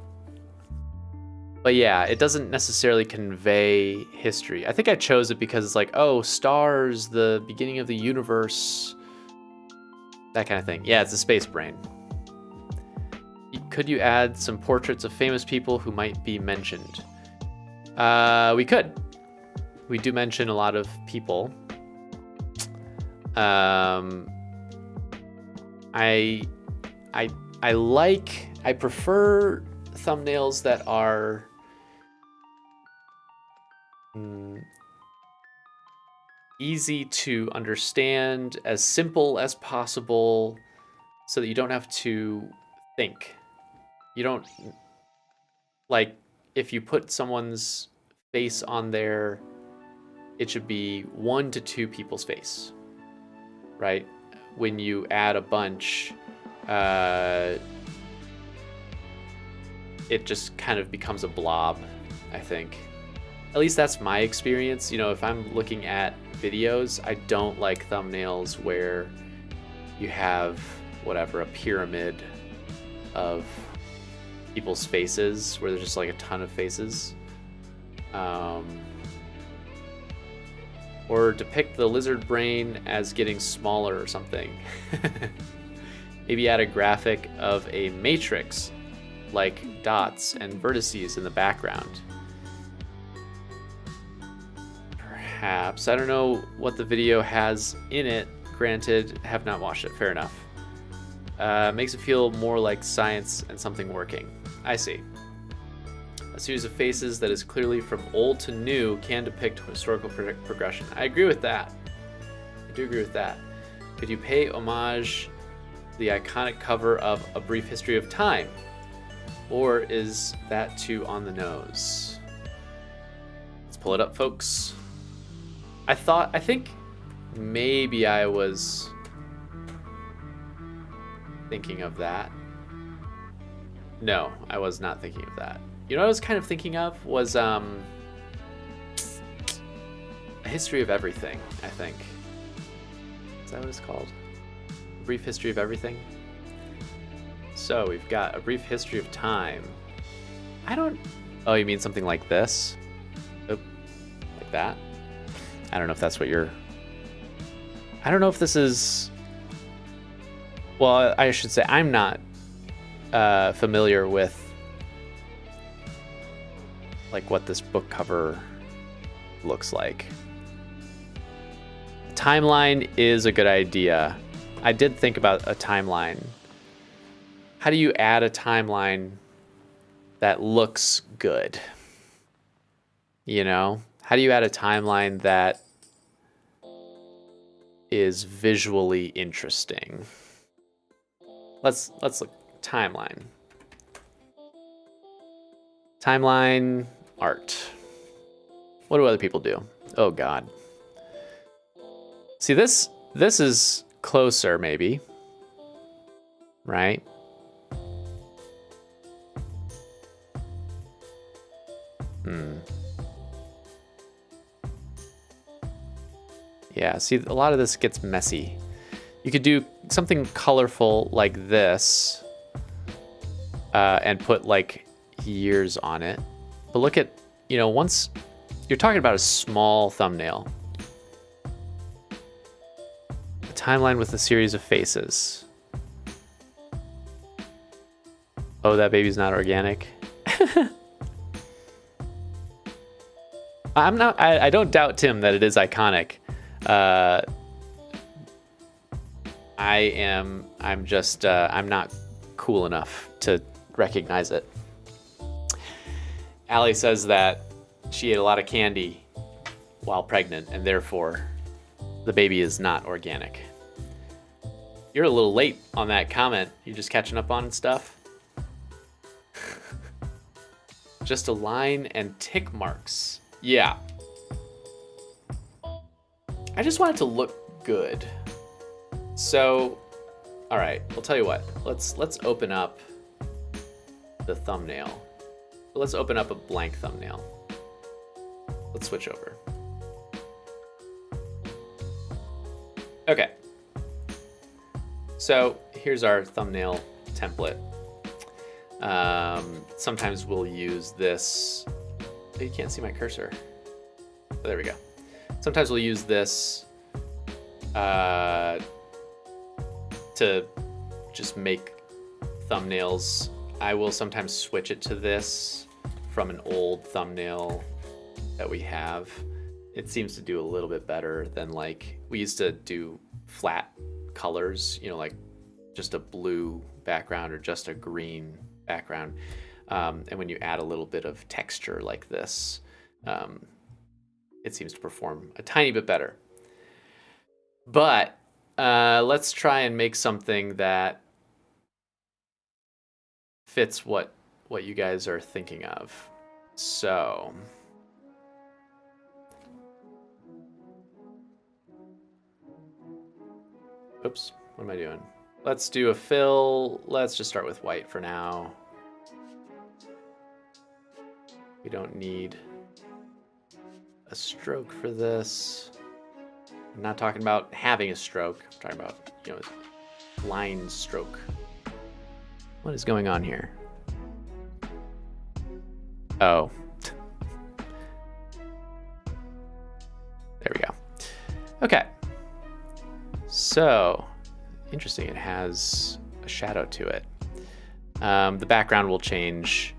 yeah, it doesn't necessarily convey history. I think I chose it because it's like, oh, stars, the beginning of the universe, that kind of thing. Yeah, it's a space brain. Could you add some portraits of famous people who might be mentioned? We could. We do mention a lot of people. I prefer thumbnails that are easy to understand, as simple as possible, so that you don't have to think. You don't, like, if you put someone's face on there, it should be 1 to 2 people's face, right? When you add a bunch, it just kind of becomes a blob, I think. At least that's my experience. You know, if I'm looking at videos, I don't like thumbnails where you have, whatever, a pyramid of people's faces, where there's just like a ton of faces. Or depict the lizard brain as getting smaller or something. Maybe add a graphic of a matrix, like dots and vertices in the background. Perhaps. I don't know what the video has in it. Granted, have not watched it. Fair enough. Makes it feel more like science and something working. I see. A series of faces that is clearly from old to new can depict historical progression. I agree with that. I do agree with that. Could you pay homage to the iconic cover of A Brief History of Time? Or is that too on the nose? Let's pull it up, folks. I think maybe I was thinking of that. No, I was not thinking of that. You know what I was kind of thinking of was A History of Everything, I think. Is that what it's called? A Brief History of Everything? So we've got A Brief History of Time. Oh, you mean something like this? Oh, like that? I don't know if that's what you're... I don't know if this is... Well, I should say I'm not familiar with like what this book cover looks like. Timeline is a good idea. I did think about a timeline. How do you add a timeline that looks good? You know, how do you add a timeline that is visually interesting? Let's look. Timeline. Timeline art. What do other people do? Oh God. See, this is closer maybe, right? Yeah, see, a lot of this gets messy. You could do something colorful like this and put like years on it. But look at, you know, once you're talking about a small thumbnail, a timeline with a series of faces. Oh, that baby's not organic. I don't doubt, Tim, that it is iconic. I'm not cool enough to recognize it. Allie says that she ate a lot of candy while pregnant, and therefore the baby is not organic. You're a little late on that comment. You're just catching up on stuff. Just a line and tick marks. Yeah. I just want it to look good. So, all right, I'll tell you what. Let's open up the thumbnail. Let's open up a blank thumbnail. Let's switch over. Okay. So here's our thumbnail template. Sometimes we'll use this. Oh, you can't see my cursor. Oh, there we go. Sometimes we'll use this to just make thumbnails. I will sometimes switch it to this from an old thumbnail that we have. It seems to do a little bit better than, like, we used to do flat colors, you know, like just a blue background or just a green background. And when you add a little bit of texture like this, it seems to perform a tiny bit better. But let's try and make something that fits what you guys are thinking of. So oops, what am I doing? Let's do a fill. Let's just start with white for now. We don't need a stroke for this. I'm not talking about having a stroke. I'm talking about, you know, line stroke. What is going on here? Oh. There we go. Okay. So, interesting. It has a shadow to it. The background will change.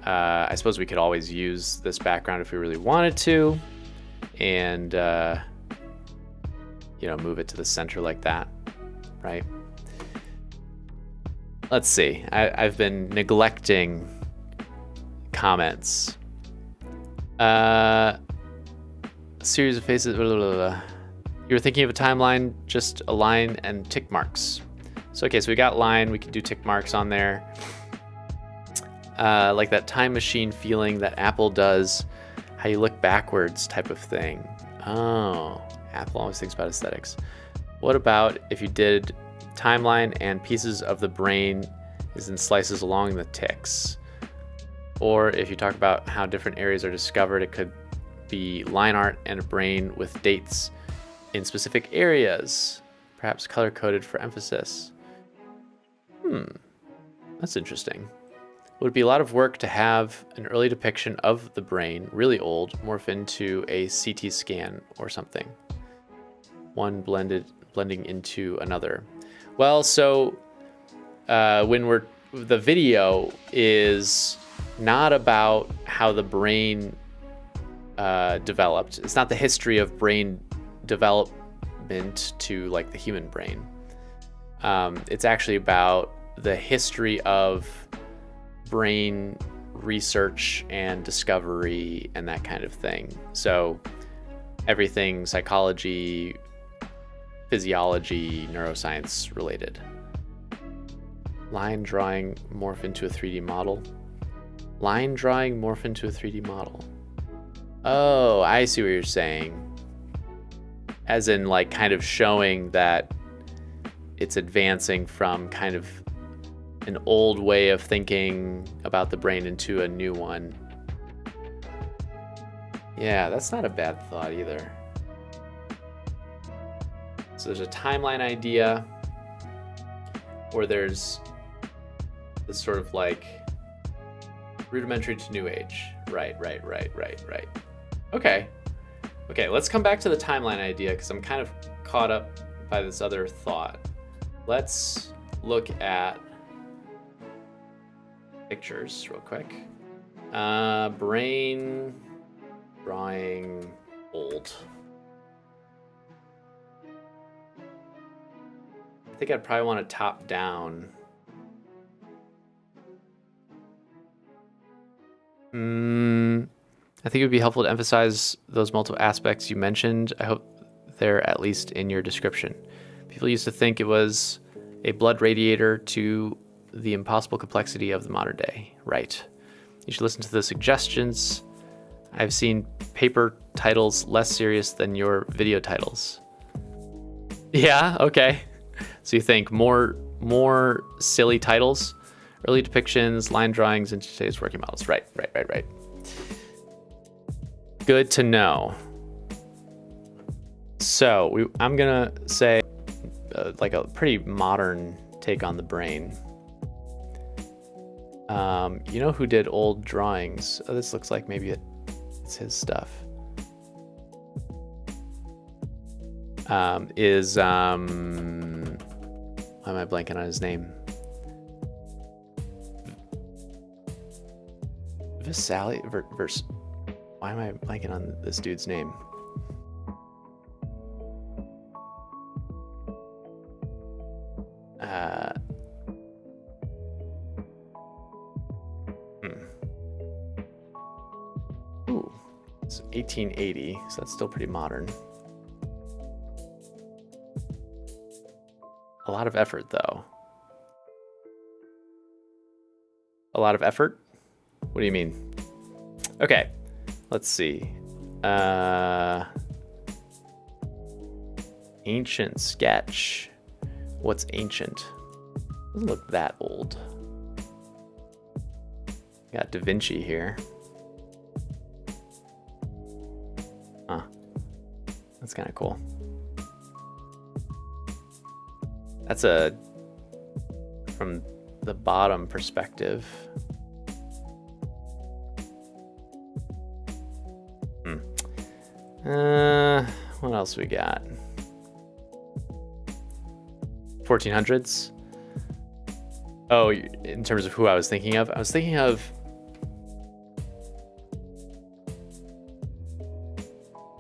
I suppose we could always use this background if we really wanted to, and move it to the center like that, right? Let's see. I've been neglecting comments. A series of faces. Blah, blah, blah. You were thinking of a timeline, just a line and tick marks. So we got line. We could do tick marks on there. Like that time machine feeling that Apple does, how you look backwards type of thing. Oh, Apple always thinks about aesthetics. What about if you did timeline and pieces of the brain is in slices along the ticks? Or if you talk about how different areas are discovered, it could be line art and a brain with dates in specific areas, perhaps color-coded for emphasis. That's interesting. Would it be a lot of work to have an early depiction of the brain, really old, morph into a CT scan or something? One blending into another. Well, so the video is not about how the brain developed. It's not the history of brain development to like the human brain. It's actually about the history of brain research and discovery and that kind of thing. So everything psychology, physiology, neuroscience related. Line drawing morph into a 3D model. Line drawing morph into a 3D model. Oh, I see what you're saying. As in like kind of showing that it's advancing from kind of an old way of thinking about the brain into a new one. Yeah, that's not a bad thought either. So there's a timeline idea, or there's this sort of like rudimentary to new age. Right. Okay, let's come back to the timeline idea because I'm kind of caught up by this other thought. Let's look at pictures real quick. Brain drawing old. I think I'd probably want to top down. I think it would be helpful to emphasize those multiple aspects you mentioned. I hope they're at least in your description. People used to think it was a blood radiator to the impossible complexity of the modern day. Right. You should listen to the suggestions. I've seen paper titles less serious than your video titles. Yeah, okay. So you think more silly titles, early depictions, line drawings into today's working models. Right. Good to know. So I'm gonna say like a pretty modern take on the brain. You know who did old drawings? Oh, this looks like maybe it's his stuff. Why am I blanking on his name? Why am I blanking on this dude's name? Ooh, it's 1880, so that's still pretty modern. A lot of effort, though. A lot of effort? What do you mean? Okay, let's see. Ancient sketch. What's ancient? Doesn't look that old. Got Da Vinci here. Huh. That's kind of cool. That's from the bottom perspective. What else we got? 1400s. Oh, in terms of who I was thinking of? I was thinking of...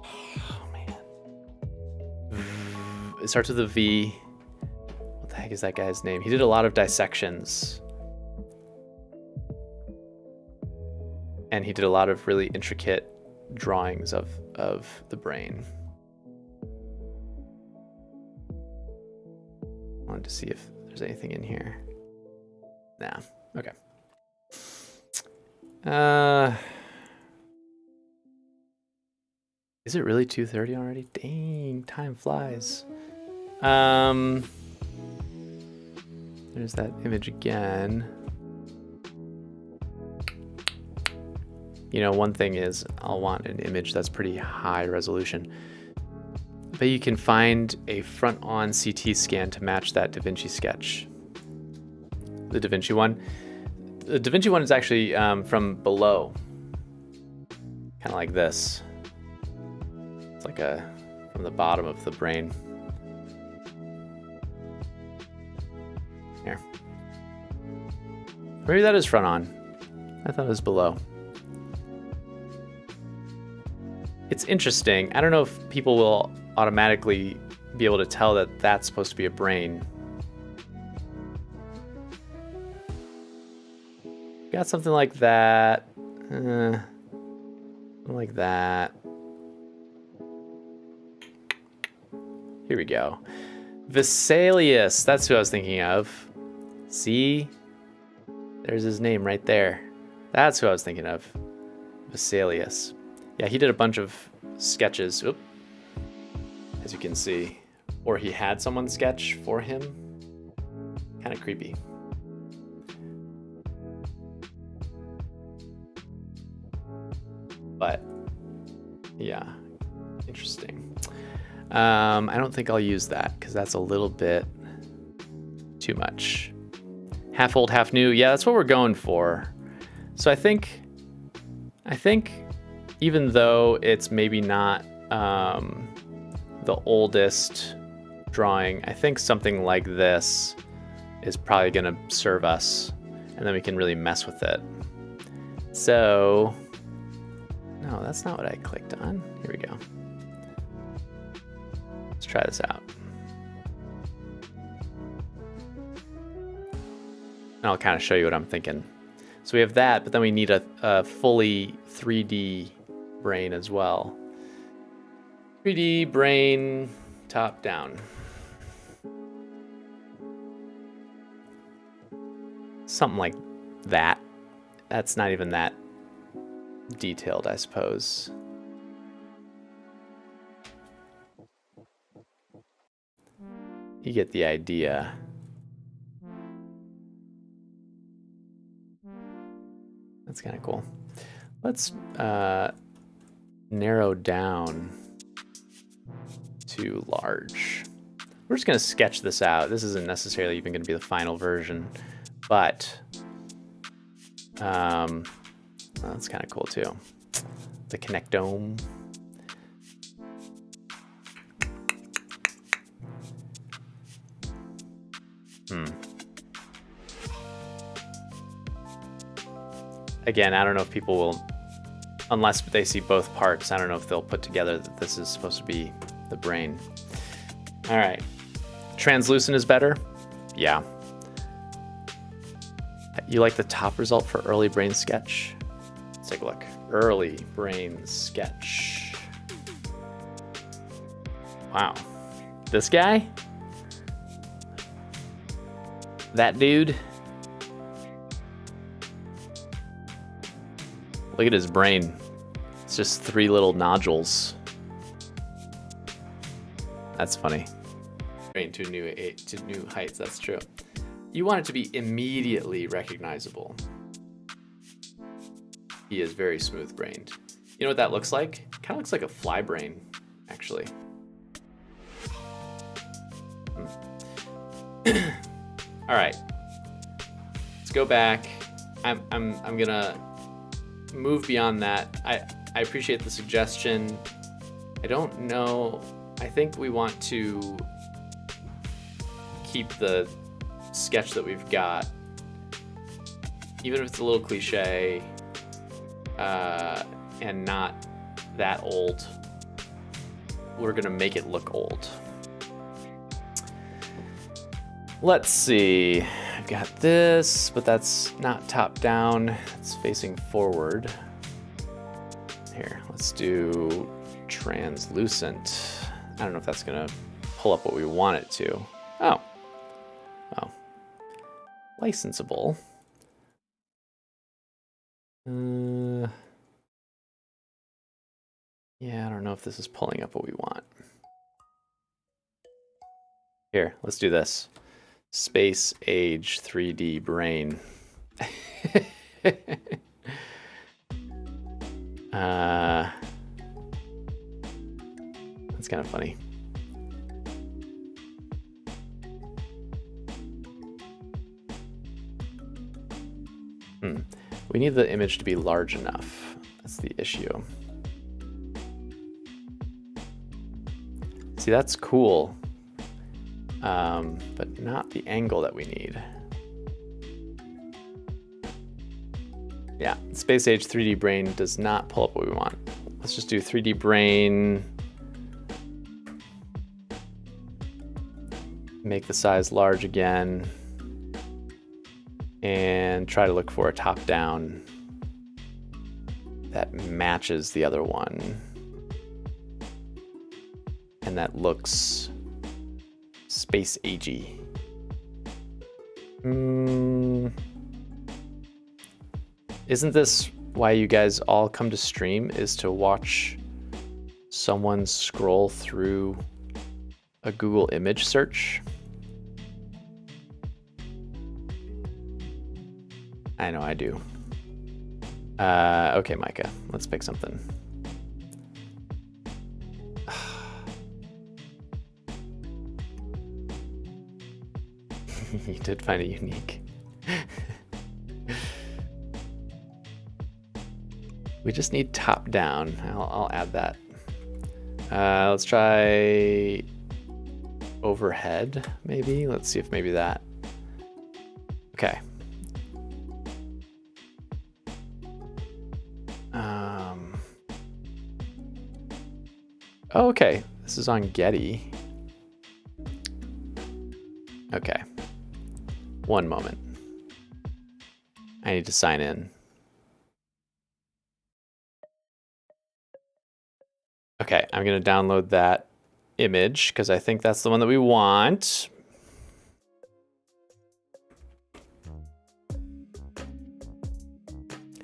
Oh, man. It starts with a V. What the heck is that guy's name? He did a lot of dissections. And he did a lot of really intricate drawings of the brain. I wanted to see if there's anything in here. Nah, okay. Is it really 2:30 already? Dang, time flies. There's that image again. You know, one thing is I'll want an image that's pretty high resolution. But you can find a front-on CT scan to match that Da Vinci sketch. The Da Vinci one. The Da Vinci one is actually from below. Kind of like this. It's like from the bottom of the brain. Here. Maybe that is front on. I thought it was below. It's interesting. I don't know if people will automatically be able to tell that that's supposed to be a brain. Got something like that. Like that. Here we go. Vesalius. That's who I was thinking of. See? There's his name right there. That's who I was thinking of. Vesalius. Yeah, he did a bunch of sketches. Oop. As you can see. Or he had someone sketch for him. Kind of creepy. But yeah, interesting. I don't think I'll use that because that's a little bit too much. Half old, half new. Yeah, that's what we're going for. So I think even though it's maybe not the oldest drawing, I think something like this is probably going to serve us, and then we can really mess with it. So, no, that's not what I clicked on. Here we go. Let's try this out. And I'll kind of show you what I'm thinking. So we have that, but then we need a fully 3D brain as well. 3D brain, top down. Something like that. That's not even that detailed, I suppose. You get the idea. That's kind of cool. Let's narrow down to large. We're just going to sketch this out. This isn't necessarily even going to be the final version, but that's kind of cool too. The connectome. Again, I don't know if people will, unless they see both parts, I don't know if they'll put together that this is supposed to be the brain. All right. Translucent is better? Yeah. You like the top result for early brain sketch? Let's take a look. Early brain sketch. Wow. This guy? That dude? Look at his brain. It's just 3 little nodules. That's funny. Brain to new heights, that's true. You want it to be immediately recognizable. He is very smooth-brained. You know what that looks like? Kind of looks like a fly brain, actually. All right. Let's go back. I'm gonna move beyond that. I appreciate the suggestion. I don't know. I think we want to keep the sketch that we've got, even if it's a little cliche and not that old, we're gonna make it look old. Let's see, I've got this, but that's not top down, it's facing forward. Here, let's do translucent. I don't know if that's gonna pull up what we want it to. Oh, licensable. Yeah, I don't know if this is pulling up what we want. Here, let's do this. Space age 3D brain. That's kind of funny. We need the image to be large enough. That's the issue. See, that's cool, but not the angle that we need. Yeah, Space Age 3D Brain does not pull up what we want. Let's just do 3D Brain. Make the size large again. And try to look for a top-down that matches the other one. And that looks space agey. Isn't this why you guys all come to stream, is to watch someone scroll through a Google image search? I know I do. Okay, Micah, let's pick something. You did find it unique. We just need top down. I'll add that. Let's try overhead, maybe. Let's see if maybe that. Okay. Oh, okay. This is on Getty. Okay. One moment. I need to sign in. Okay, I'm gonna download that image because I think that's the one that we want.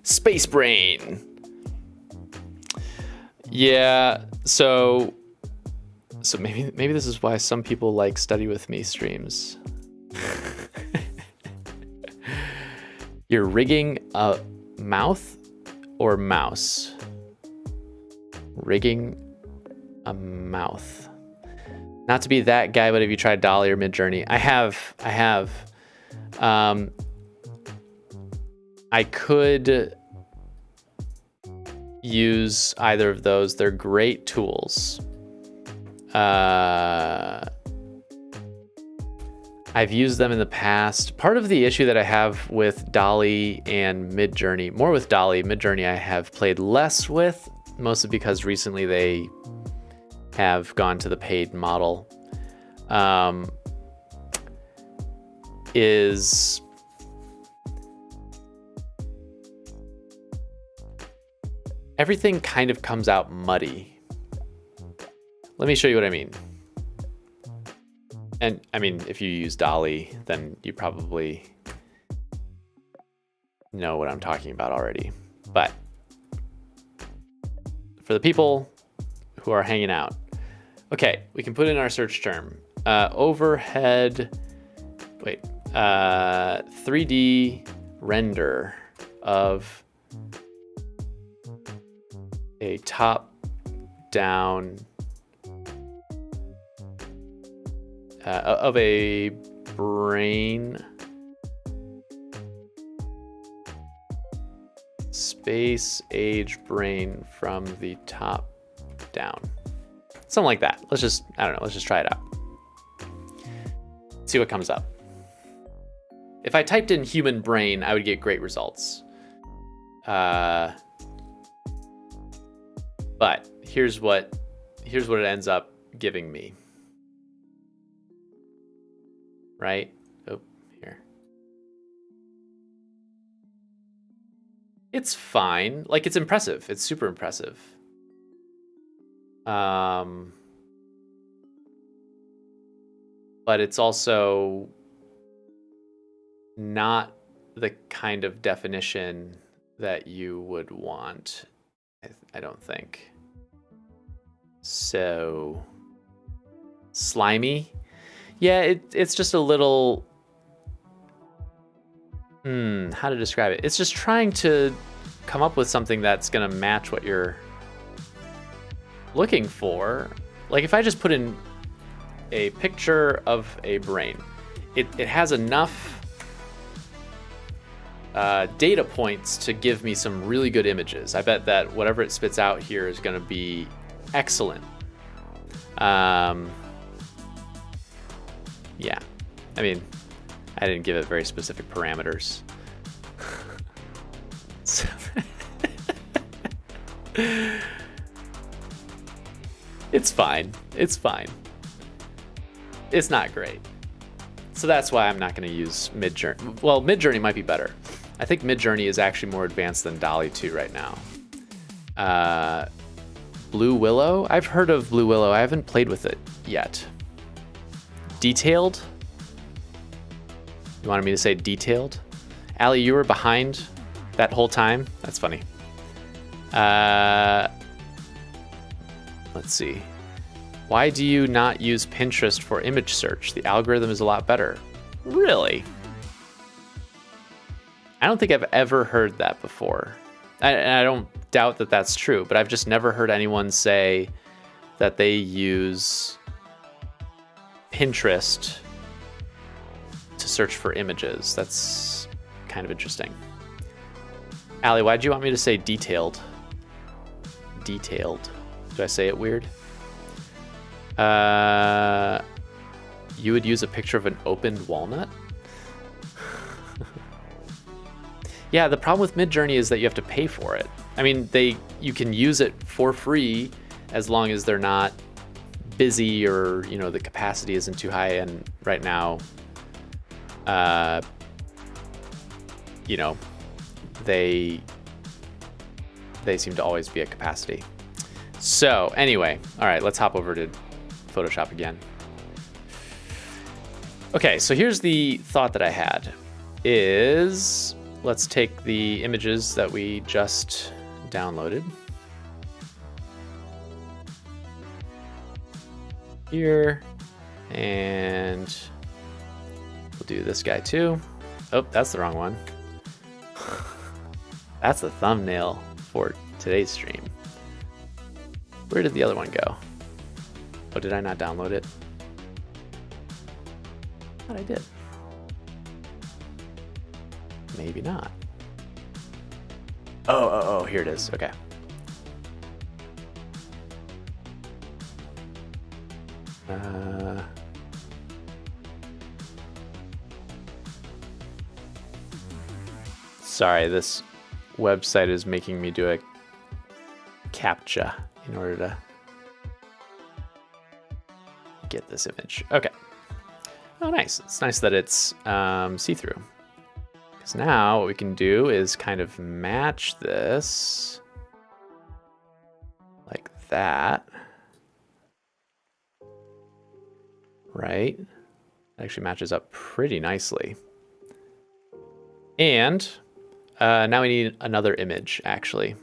Space Brain. Yeah, so maybe this is why some people like Study With Me streams. You're rigging a mouth or mouse? Rigging a mouth. Not to be that guy, but have you tried Dolly or Midjourney? I have. I could use either of those. They're great tools. I've used them in the past. Part of the issue that I have with Dolly and Midjourney, more with Dolly, Midjourney I have played less with, mostly because recently they have gone to the paid model, is everything kind of comes out muddy. Let me show you what I mean. And I mean, if you use Dolly, then you probably know what I'm talking about already. But for the people who are hanging out, okay, we can put in our search term. Overhead, 3D render of a top-down of a brain, space age brain from the top down. Something like that. Let's just, I don't know, let's just try it out. See what comes up. If I typed in human brain, I would get great results. But here's what it ends up giving me. Right? Oh, here. It's fine. Like, it's impressive. It's super impressive. But it's also not the kind of definition that you would want, I don't think. So, slimy. Yeah, it's just a little, how to describe it? It's just trying to come up with something that's gonna match what you're looking for. Like, if I just put in a picture of a brain, it has enough data points to give me some really good images. I bet that whatever it spits out here is gonna be excellent. Yeah, I mean, I didn't give it very specific parameters. So it's fine. It's fine. It's not great. So that's why I'm not going to use Midjourney. Well, Midjourney might be better. I think Midjourney is actually more advanced than DALL-E 2 right now. Blue Willow? I've heard of Blue Willow. I haven't played with it yet. Detailed? You wanted me to say detailed? Allie, you were behind that whole time? That's funny. Let's see. Why do you not use Pinterest for image search? The algorithm is a lot better. Really? I don't think I've ever heard that before. I don't doubt that that's true, but I've just never heard anyone say that they use Pinterest to search for images. That's kind of interesting. Allie, why did you want me to say detailed? Detailed. Do I say it weird? You would use a picture of an opened walnut? Yeah, the problem with Midjourney is that you have to pay for it. I mean, you can use it for free as long as they're not busy or, you know, the capacity isn't too high. And right now, you know, they seem to always be at capacity. So anyway, all right, let's hop over to Photoshop again. Okay, so here's the thought that I had is, let's take the images that we just downloaded. Here, and we'll do this guy too. Oh, that's the wrong one. That's the thumbnail for today's stream. Where did the other one go? Oh, did I not download it? I thought I did. Maybe not. Oh, here it is. Okay. Sorry, this website is making me do a CAPTCHA in order to get this image. Okay. Oh, nice. It's nice that it's see-through. Because now what we can do is kind of match this like that. Right? It actually matches up pretty nicely. And now we need another image, actually.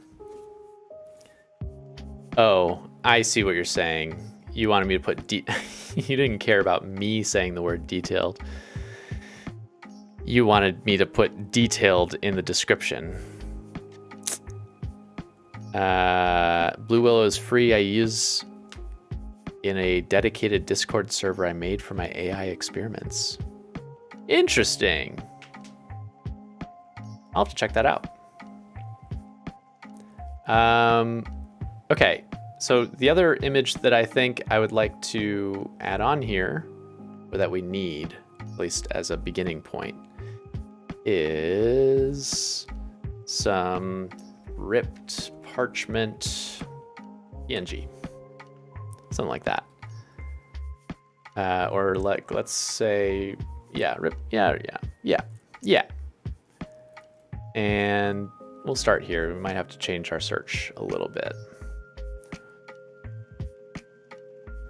Oh, I see what you're saying. You wanted me to put you didn't care about me saying the word detailed. You wanted me to put detailed in the description. Blue Willow is free. I use in a dedicated Discord server I made for my AI experiments. Interesting. I'll have to check that out. Okay, so the other image that I think I would like to add on here, or that we need, at least as a beginning point, is some ripped parchment PNG, something like that. Or like, let's say, yeah, yeah. And we'll start here. We might have to change our search a little bit.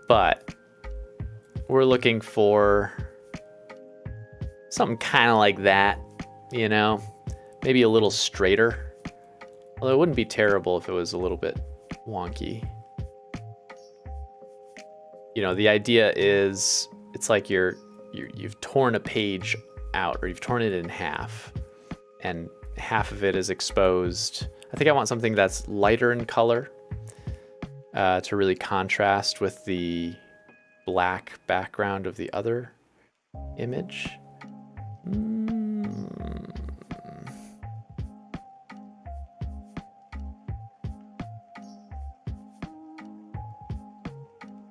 But we're looking for something kind of like that, you know, maybe a little straighter. Although it wouldn't be terrible if it was a little bit wonky. You know, the idea is it's like you've torn a page out, or you've torn it in half, and half of it is exposed. I think I want something that's lighter in color to really contrast with the black background of the other image.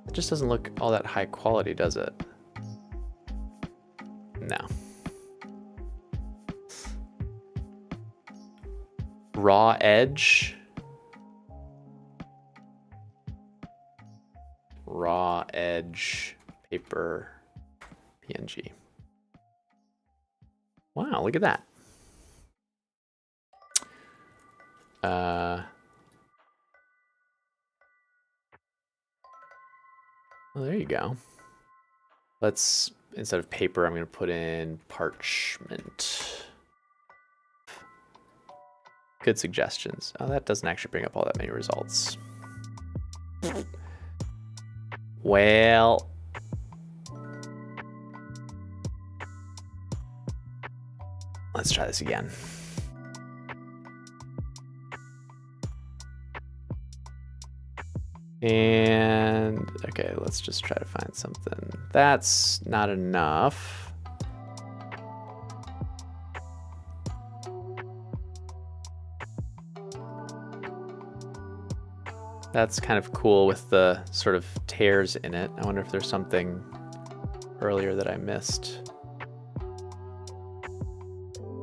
It just doesn't look all that high quality, does it? No. Raw edge. Raw edge paper PNG. Wow, look at that. Well, there you go. Let's, instead of paper, I'm going to put in parchment. Good suggestions. Oh, that doesn't actually bring up all that many results. Well, let's try this again. And okay, let's just try to find something. That's not enough. That's kind of cool with the sort of tears in it. I wonder if there's something earlier that I missed.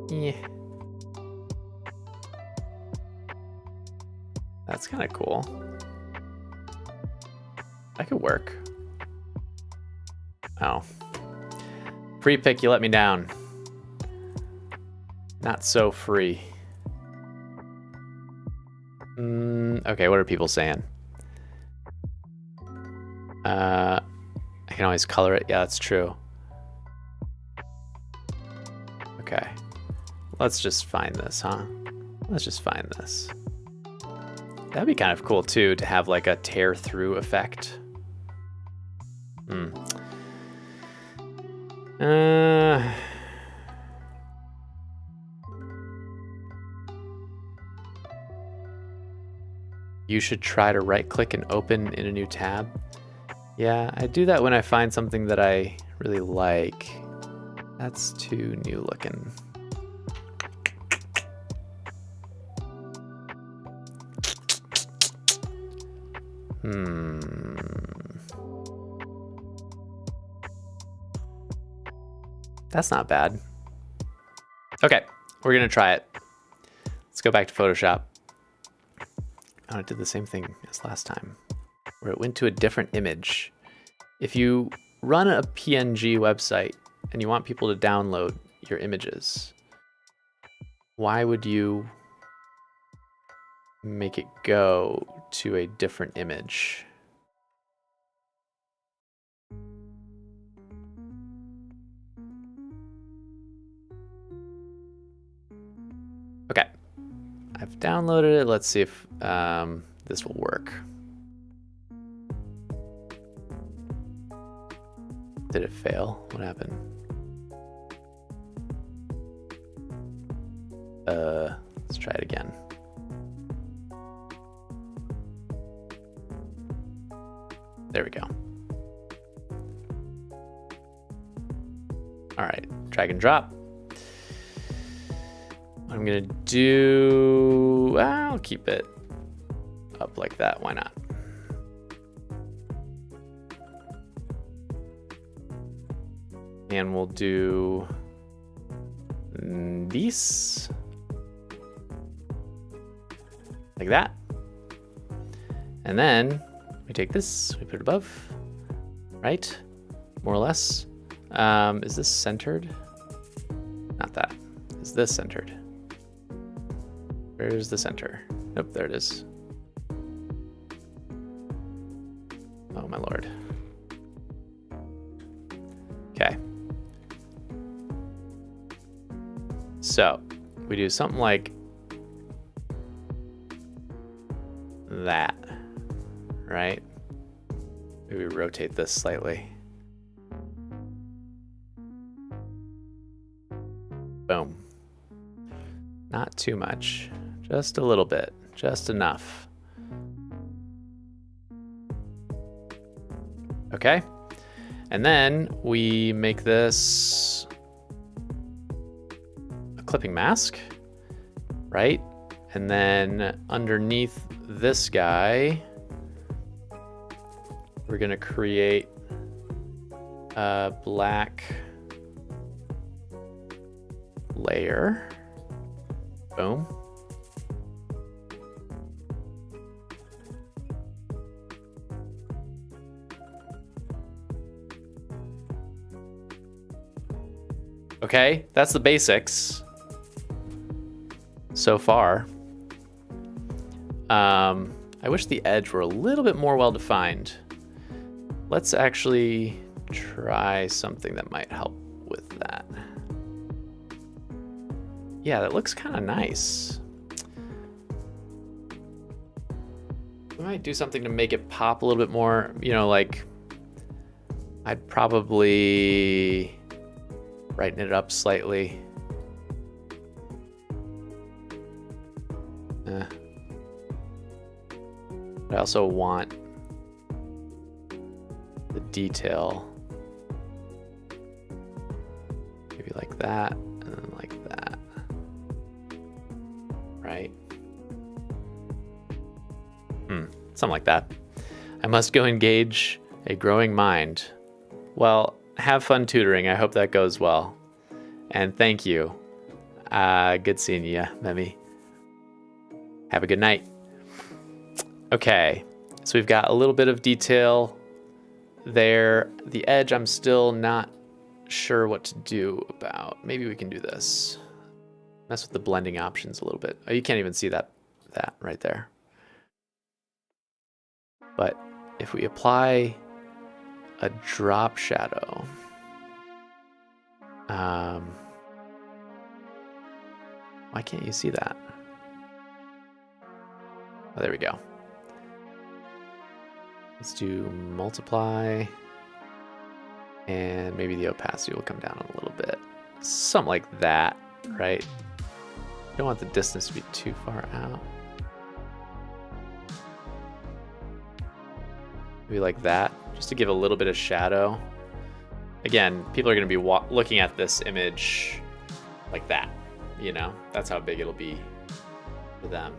Yeah. That's kind of cool. That could work. Oh. Free pick, you let me down. Not so free. Okay, what are people saying? I can always color it. Yeah, that's true. Okay. Let's just find this, huh? Let's just find this. That'd be kind of cool, too, to have like a tear through effect. You should try to right-click and open in a new tab. Yeah, I do that when I find something that I really like. That's too new looking. That's not bad. Okay, we're gonna try it. Let's go back to Photoshop. Oh, it did the same thing as last time, where it went to a different image. If you run a PNG website and you want people to download your images, why would you make it go to a different image? Okay, I've downloaded it. Let's see if this will work. Did it fail? What happened? Let's try it again. There we go. All right, drag and drop. What I'm gonna do, I'll keep it up like that. Why not? And we'll do these. Like that. And then we take this, we put it above, right? More or less. Is this centered? Not that. Is this centered? Where's the center? Nope, there it is. Oh my lord. Okay. So we do something like that, right? Maybe rotate this slightly. Boom. Not too much, just a little bit, just enough. Okay. And then we make this a clipping mask, right? And then underneath this guy, we're gonna create a black layer. Boom. Okay, that's the basics so far. I wish the edge were a little bit more well-defined. Let's actually try something that might help with that. Yeah, that looks kind of nice. We might do something to make it pop a little bit more, you know, like I'd probably brighten it up slightly. I also want the detail maybe like that and then like that, right? Something like that. I must go engage a growing mind. Well, have fun tutoring. I hope that goes well. And thank you. Good seeing you, Memi. Have a good night. Okay, so we've got a little bit of detail there. The edge, I'm still not sure what to do about. Maybe we can do this. Mess with the blending options a little bit. Oh, you can't even see that right there. But if we apply a drop shadow, why can't you see that? Oh, there we go. Let's do multiply, and maybe the opacity will come down a little bit. Something like that, right? You don't want the distance to be too far out. Maybe like that, just to give a little bit of shadow. Again, people are going to be looking at this image like that, you know? That's how big it'll be for them.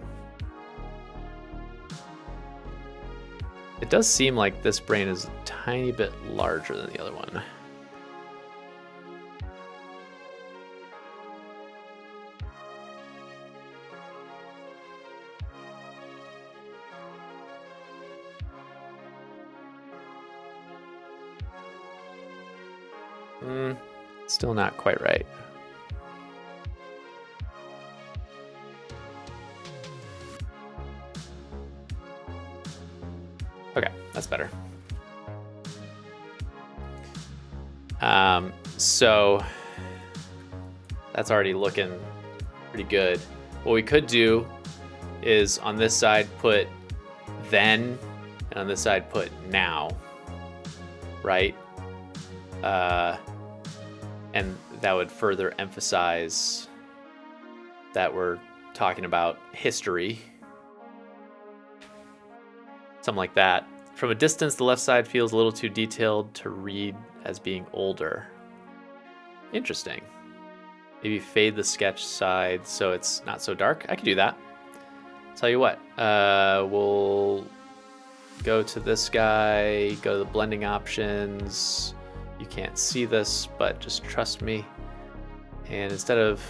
It does seem like this brain is a tiny bit larger than the other one. Still not quite right. Okay, that's better. So that's already looking pretty good. What we could do is on this side put then, and on this side put now, right? And that would further emphasize that we're talking about history. Something like that. From a distance, the left side feels a little too detailed to read as being older. Interesting. Maybe fade the sketch side so it's not so dark. I could do that. Tell you what, we'll go to this guy, go to the blending options, You can't see this, but just trust me. And instead of,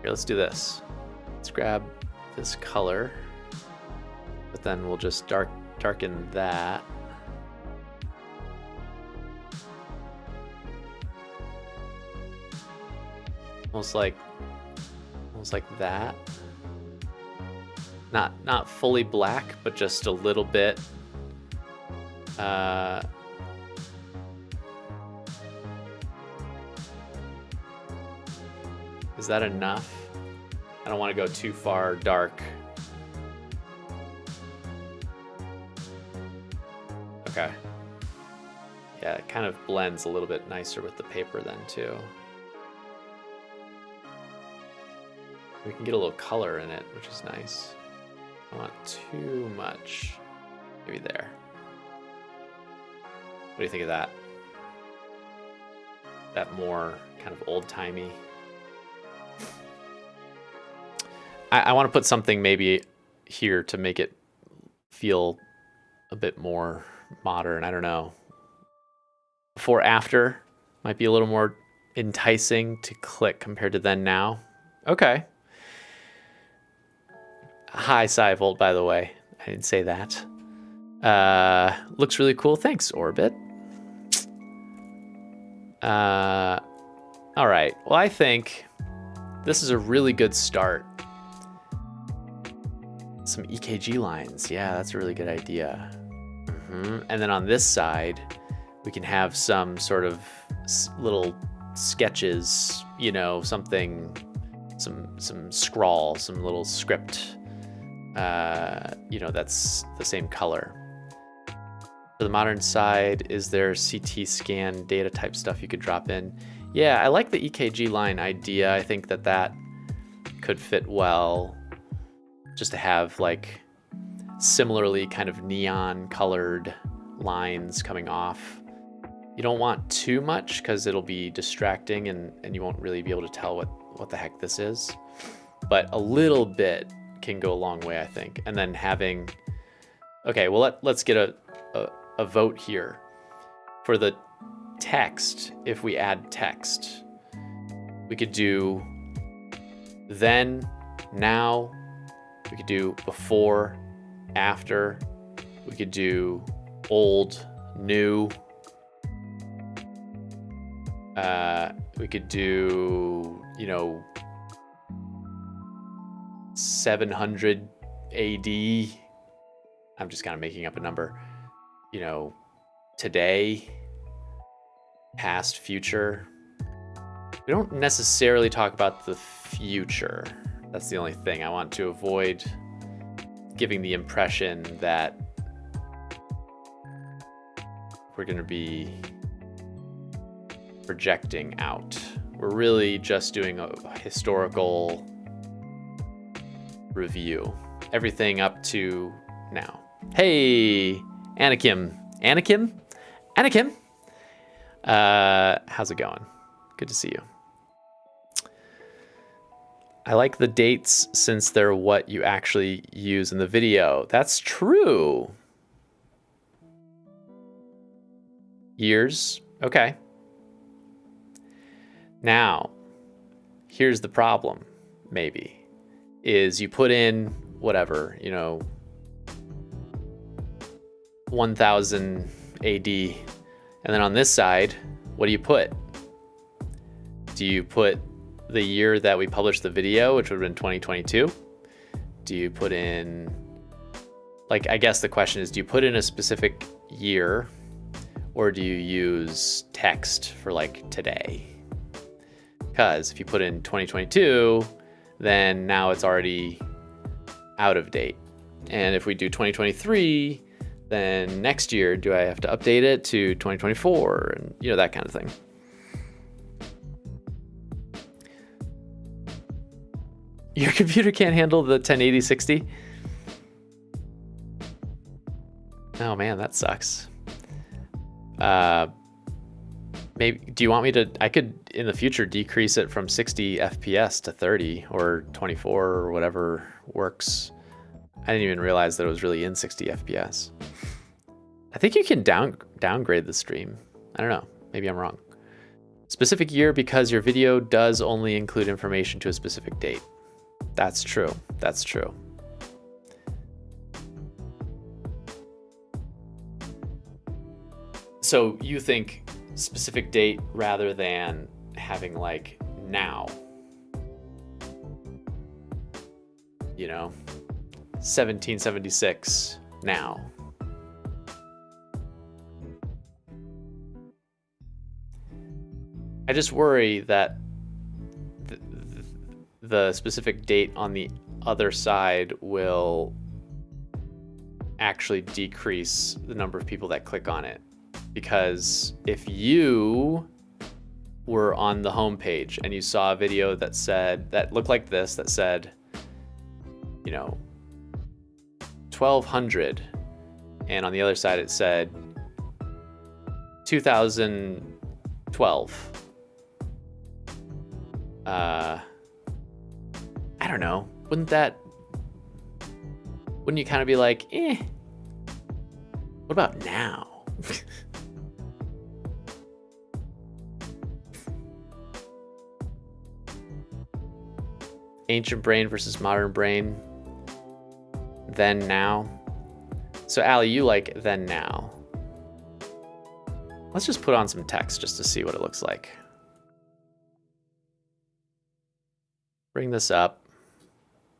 here, let's do this. Let's grab this color, but then we'll just darken that. Almost like that. Not fully black, but just a little bit. Is that enough? I don't want to go too far dark. Okay. Yeah, it kind of blends a little bit nicer with the paper then too. We can get a little color in it, which is nice. I don't want too much. Maybe there. What do you think of that? That more kind of old-timey. I want to put something maybe here to make it feel a bit more modern. I don't know. Before, after might be a little more enticing to click compared to then, now. Okay. Hi, Cyvolt, by the way. I didn't say that. Looks really cool. Thanks, Orbit. All right. Well, I think this is a really good start. Some EKG lines. Yeah, that's a really good idea. And then on this side, we can have some sort of little sketches, you know, something, some scrawl, some little script, you know, that's the same color. For the modern side, is there CT scan data type stuff you could drop in? Yeah, I like the EKG line idea. I think that could fit well. Just to have like similarly kind of neon colored lines coming off. You don't want too much because it'll be distracting and you won't really be able to tell what the heck this is. But a little bit can go a long way, I think. And then having, okay, well, let's get a vote here. For the text, if we add text, we could do then, now. We could do before, after. We could do old, new. We could do, you know, 700 AD. I'm just kind of making up a number. You know, today, past, future. We don't necessarily talk about the future. That's the only thing. I want to avoid giving the impression that we're going to be projecting out. We're really just doing a historical review. Everything up to now. Hey, Anakim. Anakim? How's it going? Good to see you. I like the dates since they're what you actually use in the video. That's true. Years, okay. Now, here's the problem, maybe, is you put in whatever, you know, 1000 AD, and then on this side, what do you put? Do you put the year that we published the video, which would have been 2022? Do you put in, like, I guess the question is, do you put in a specific year or do you use text for like today? Because if you put in 2022, then now it's already out of date. And if we do 2023, then next year, do I have to update it to 2024? And, you know, that kind of thing. Your computer can't handle the 1080 60? Oh man, that sucks. Maybe, do you want me to, I could in the future decrease it from 60 FPS to 30 or 24 or whatever works. I didn't even realize that it was really in 60 FPS. I think you can downgrade the stream. I don't know. Maybe I'm wrong. Specific year because your video does only include information to a specific date. That's true. That's true. So you think specific date rather than having like now, you know, 1776 now. I just worry that the specific date on the other side will actually decrease the number of people that click on it. Because if you were on the home page and you saw a video that looked like this, that said, you know, 1200, and on the other side it said 2012. I don't know. Wouldn't you kind of be like, what about now? Ancient brain versus modern brain. Then now. So Allie, you like then now. Let's just put on some text just to see what it looks like. Bring this up.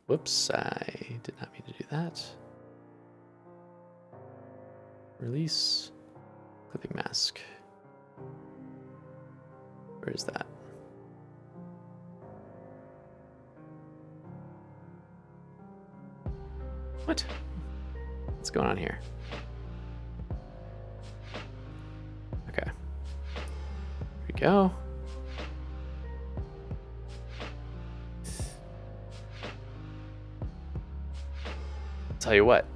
Whoops, I did not mean to do that. Release clipping mask. Where is that? What? What's going on here? Okay. Here we go. Tell you what.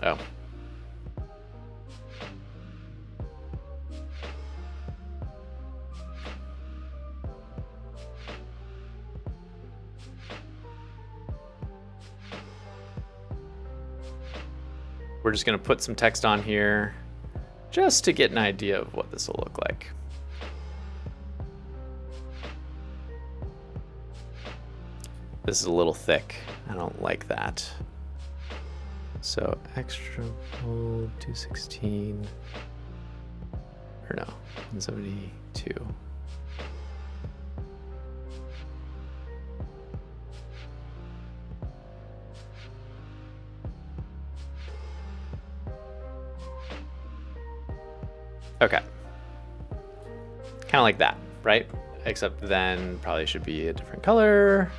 Oh. We're just going to put some text on here just to get an idea of what this will look like. This is a little thick. I don't like that. So extra bold 216, or no, 172. Okay. Kind of like that, right? Except then probably should be a different color.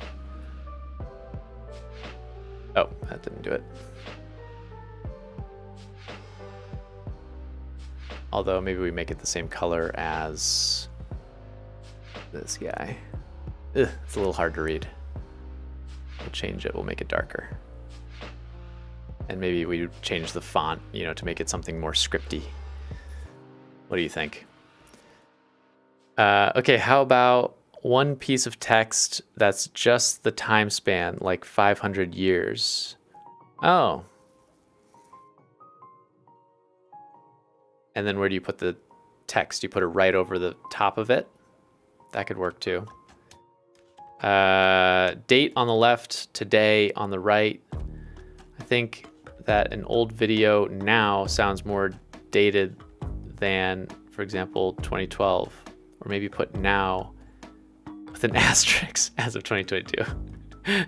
Oh, that didn't do it. Although maybe we make it the same color as this guy. Ugh, it's a little hard to read. We'll change it, we'll make it darker. And maybe we change the font, you know, to make it something more scripty. What do you think? Okay, how about one piece of text that's just the time span, like 500 years? Oh. And then where do you put the text? You put it right over the top of it? That could work too. Date on the left, today on the right. I think that an old video now sounds more dated than, for example, 2012. Or maybe put now with an asterisk as of 2022.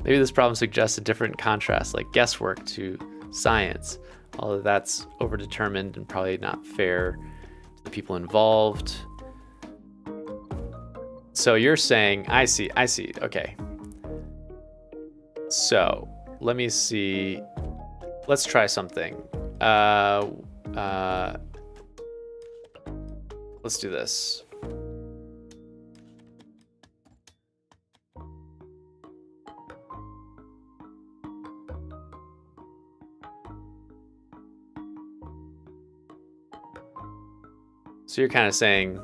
Maybe this problem suggests a different contrast, like guesswork to science. Although that's overdetermined and probably not fair to the people involved. So you're saying, I see, okay. So let me see, let's try something. Let's do this. So you're kind of saying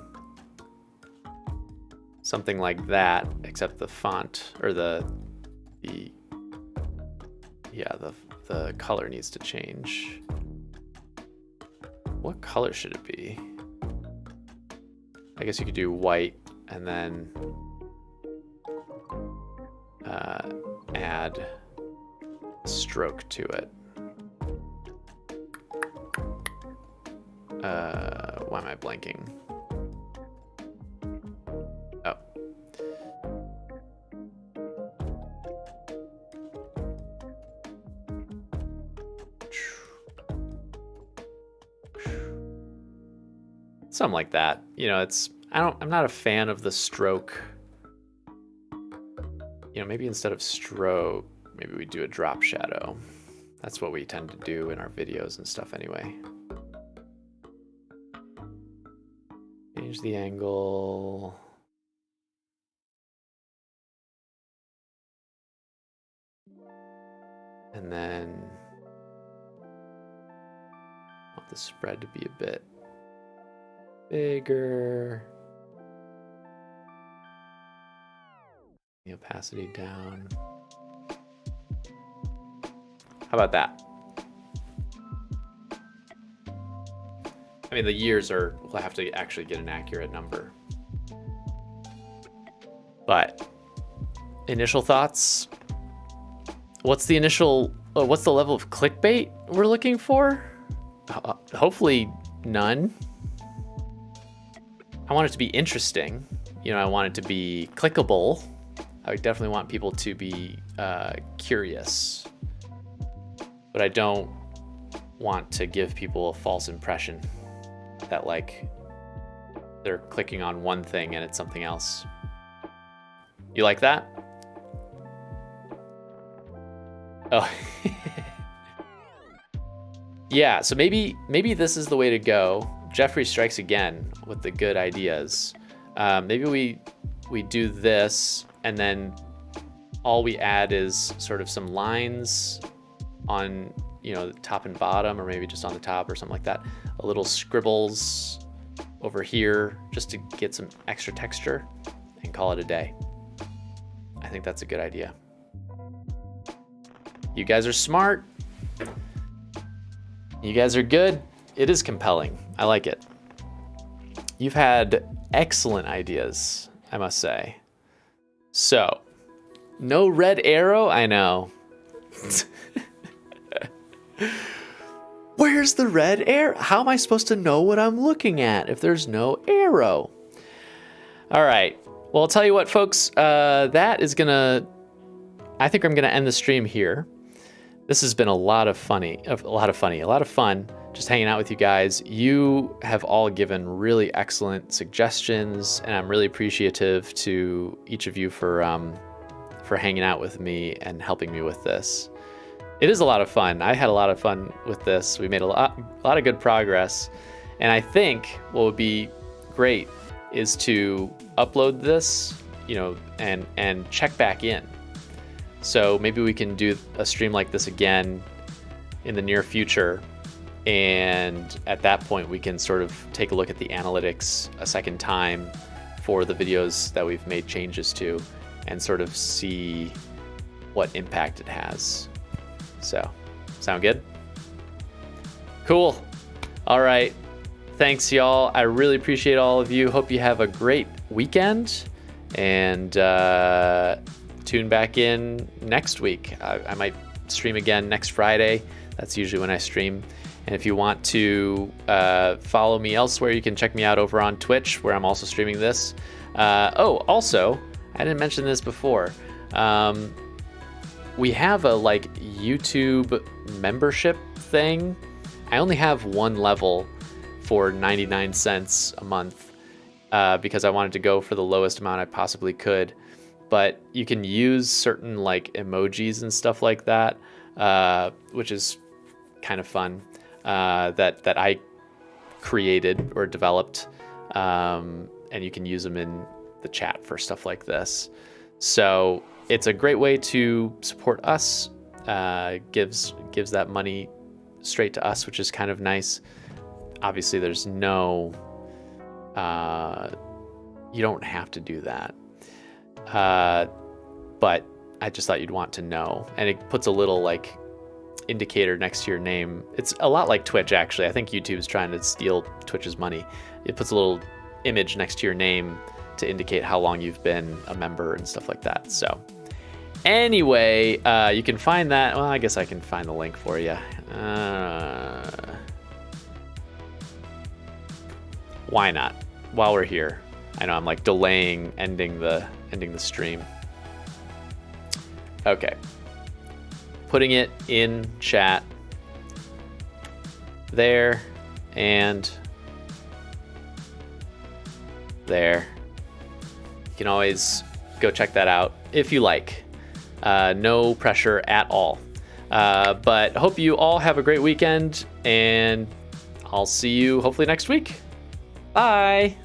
something like that, except the font or the color needs to change. What color should it be? I guess you could do white and then add stroke to it. Why am I blanking? Oh. Something like that. You know, I'm not a fan of the stroke. You know, maybe instead of stroke, maybe we do a drop shadow. That's what we tend to do in our videos and stuff anyway. Change the angle. And then I want the spread to be a bit bigger. The opacity down. How about that? I mean, the years we'll have to actually get an accurate number. But initial thoughts? What's the level of clickbait we're looking for? Hopefully none. I want it to be interesting. You know, I want it to be clickable. I would definitely want people to be curious. But I don't want to give people a false impression that like they're clicking on one thing and it's something else. You like that? Oh. Yeah, so maybe this is the way to go. Jeffrey strikes again with the good ideas. Maybe we do this and then all we add is sort of some lines on, you know, the top and bottom, or maybe just on the top or something like that. A little scribbles over here just to get some extra texture and call it a day. I think that's a good idea. You guys are smart. You guys are good. It is compelling. I like it. You've had excellent ideas, I must say. So, no red arrow? I know. Where's the red arrow? How am I supposed to know what I'm looking at if there's no arrow? All right. Well, I'll tell you what, folks. I think I'm gonna end the stream here. This has been a lot of fun, just hanging out with you guys. You have all given really excellent suggestions, and I'm really appreciative to each of you for hanging out with me and helping me with this. It is a lot of fun. I had a lot of fun with this. We made a lot of good progress, and I think what would be great is to upload this, you know, and check back in. So maybe we can do a stream like this again in the near future. And at that point, we can sort of take a look at the analytics a second time for the videos that we've made changes to and sort of see what impact it has. So, sound good? Cool. All right. Thanks, y'all. I really appreciate all of you. Hope you have a great weekend. And tune back in next week. I might stream again next Friday. That's usually when I stream. And if you want to follow me elsewhere, you can check me out over on Twitch, where I'm also streaming this. Also, I didn't mention this before. We have a YouTube membership thing. I only have one level for 99 cents a month because I wanted to go for the lowest amount I possibly could. But you can use certain emojis and stuff like that, which is kind of fun, that I created or developed, and you can use them in the chat for stuff like this. So it's a great way to support us, gives that money straight to us, which is kind of nice. Obviously, there's no You don't have to do that. But I just thought you'd want to know. And it puts a little like indicator next to your name. It's a lot like Twitch, actually. I think YouTube's trying to steal Twitch's money. It puts a little image next to your name to indicate how long you've been a member and stuff like that. So anyway, you can find that. Well, I guess I can find the link for you. Why not? While we're here. I know I'm like delaying ending the stream. Okay. Putting it in chat. There and there. You can always go check that out if you like. No pressure at all. But hope you all have a great weekend, and I'll see you hopefully next week. Bye.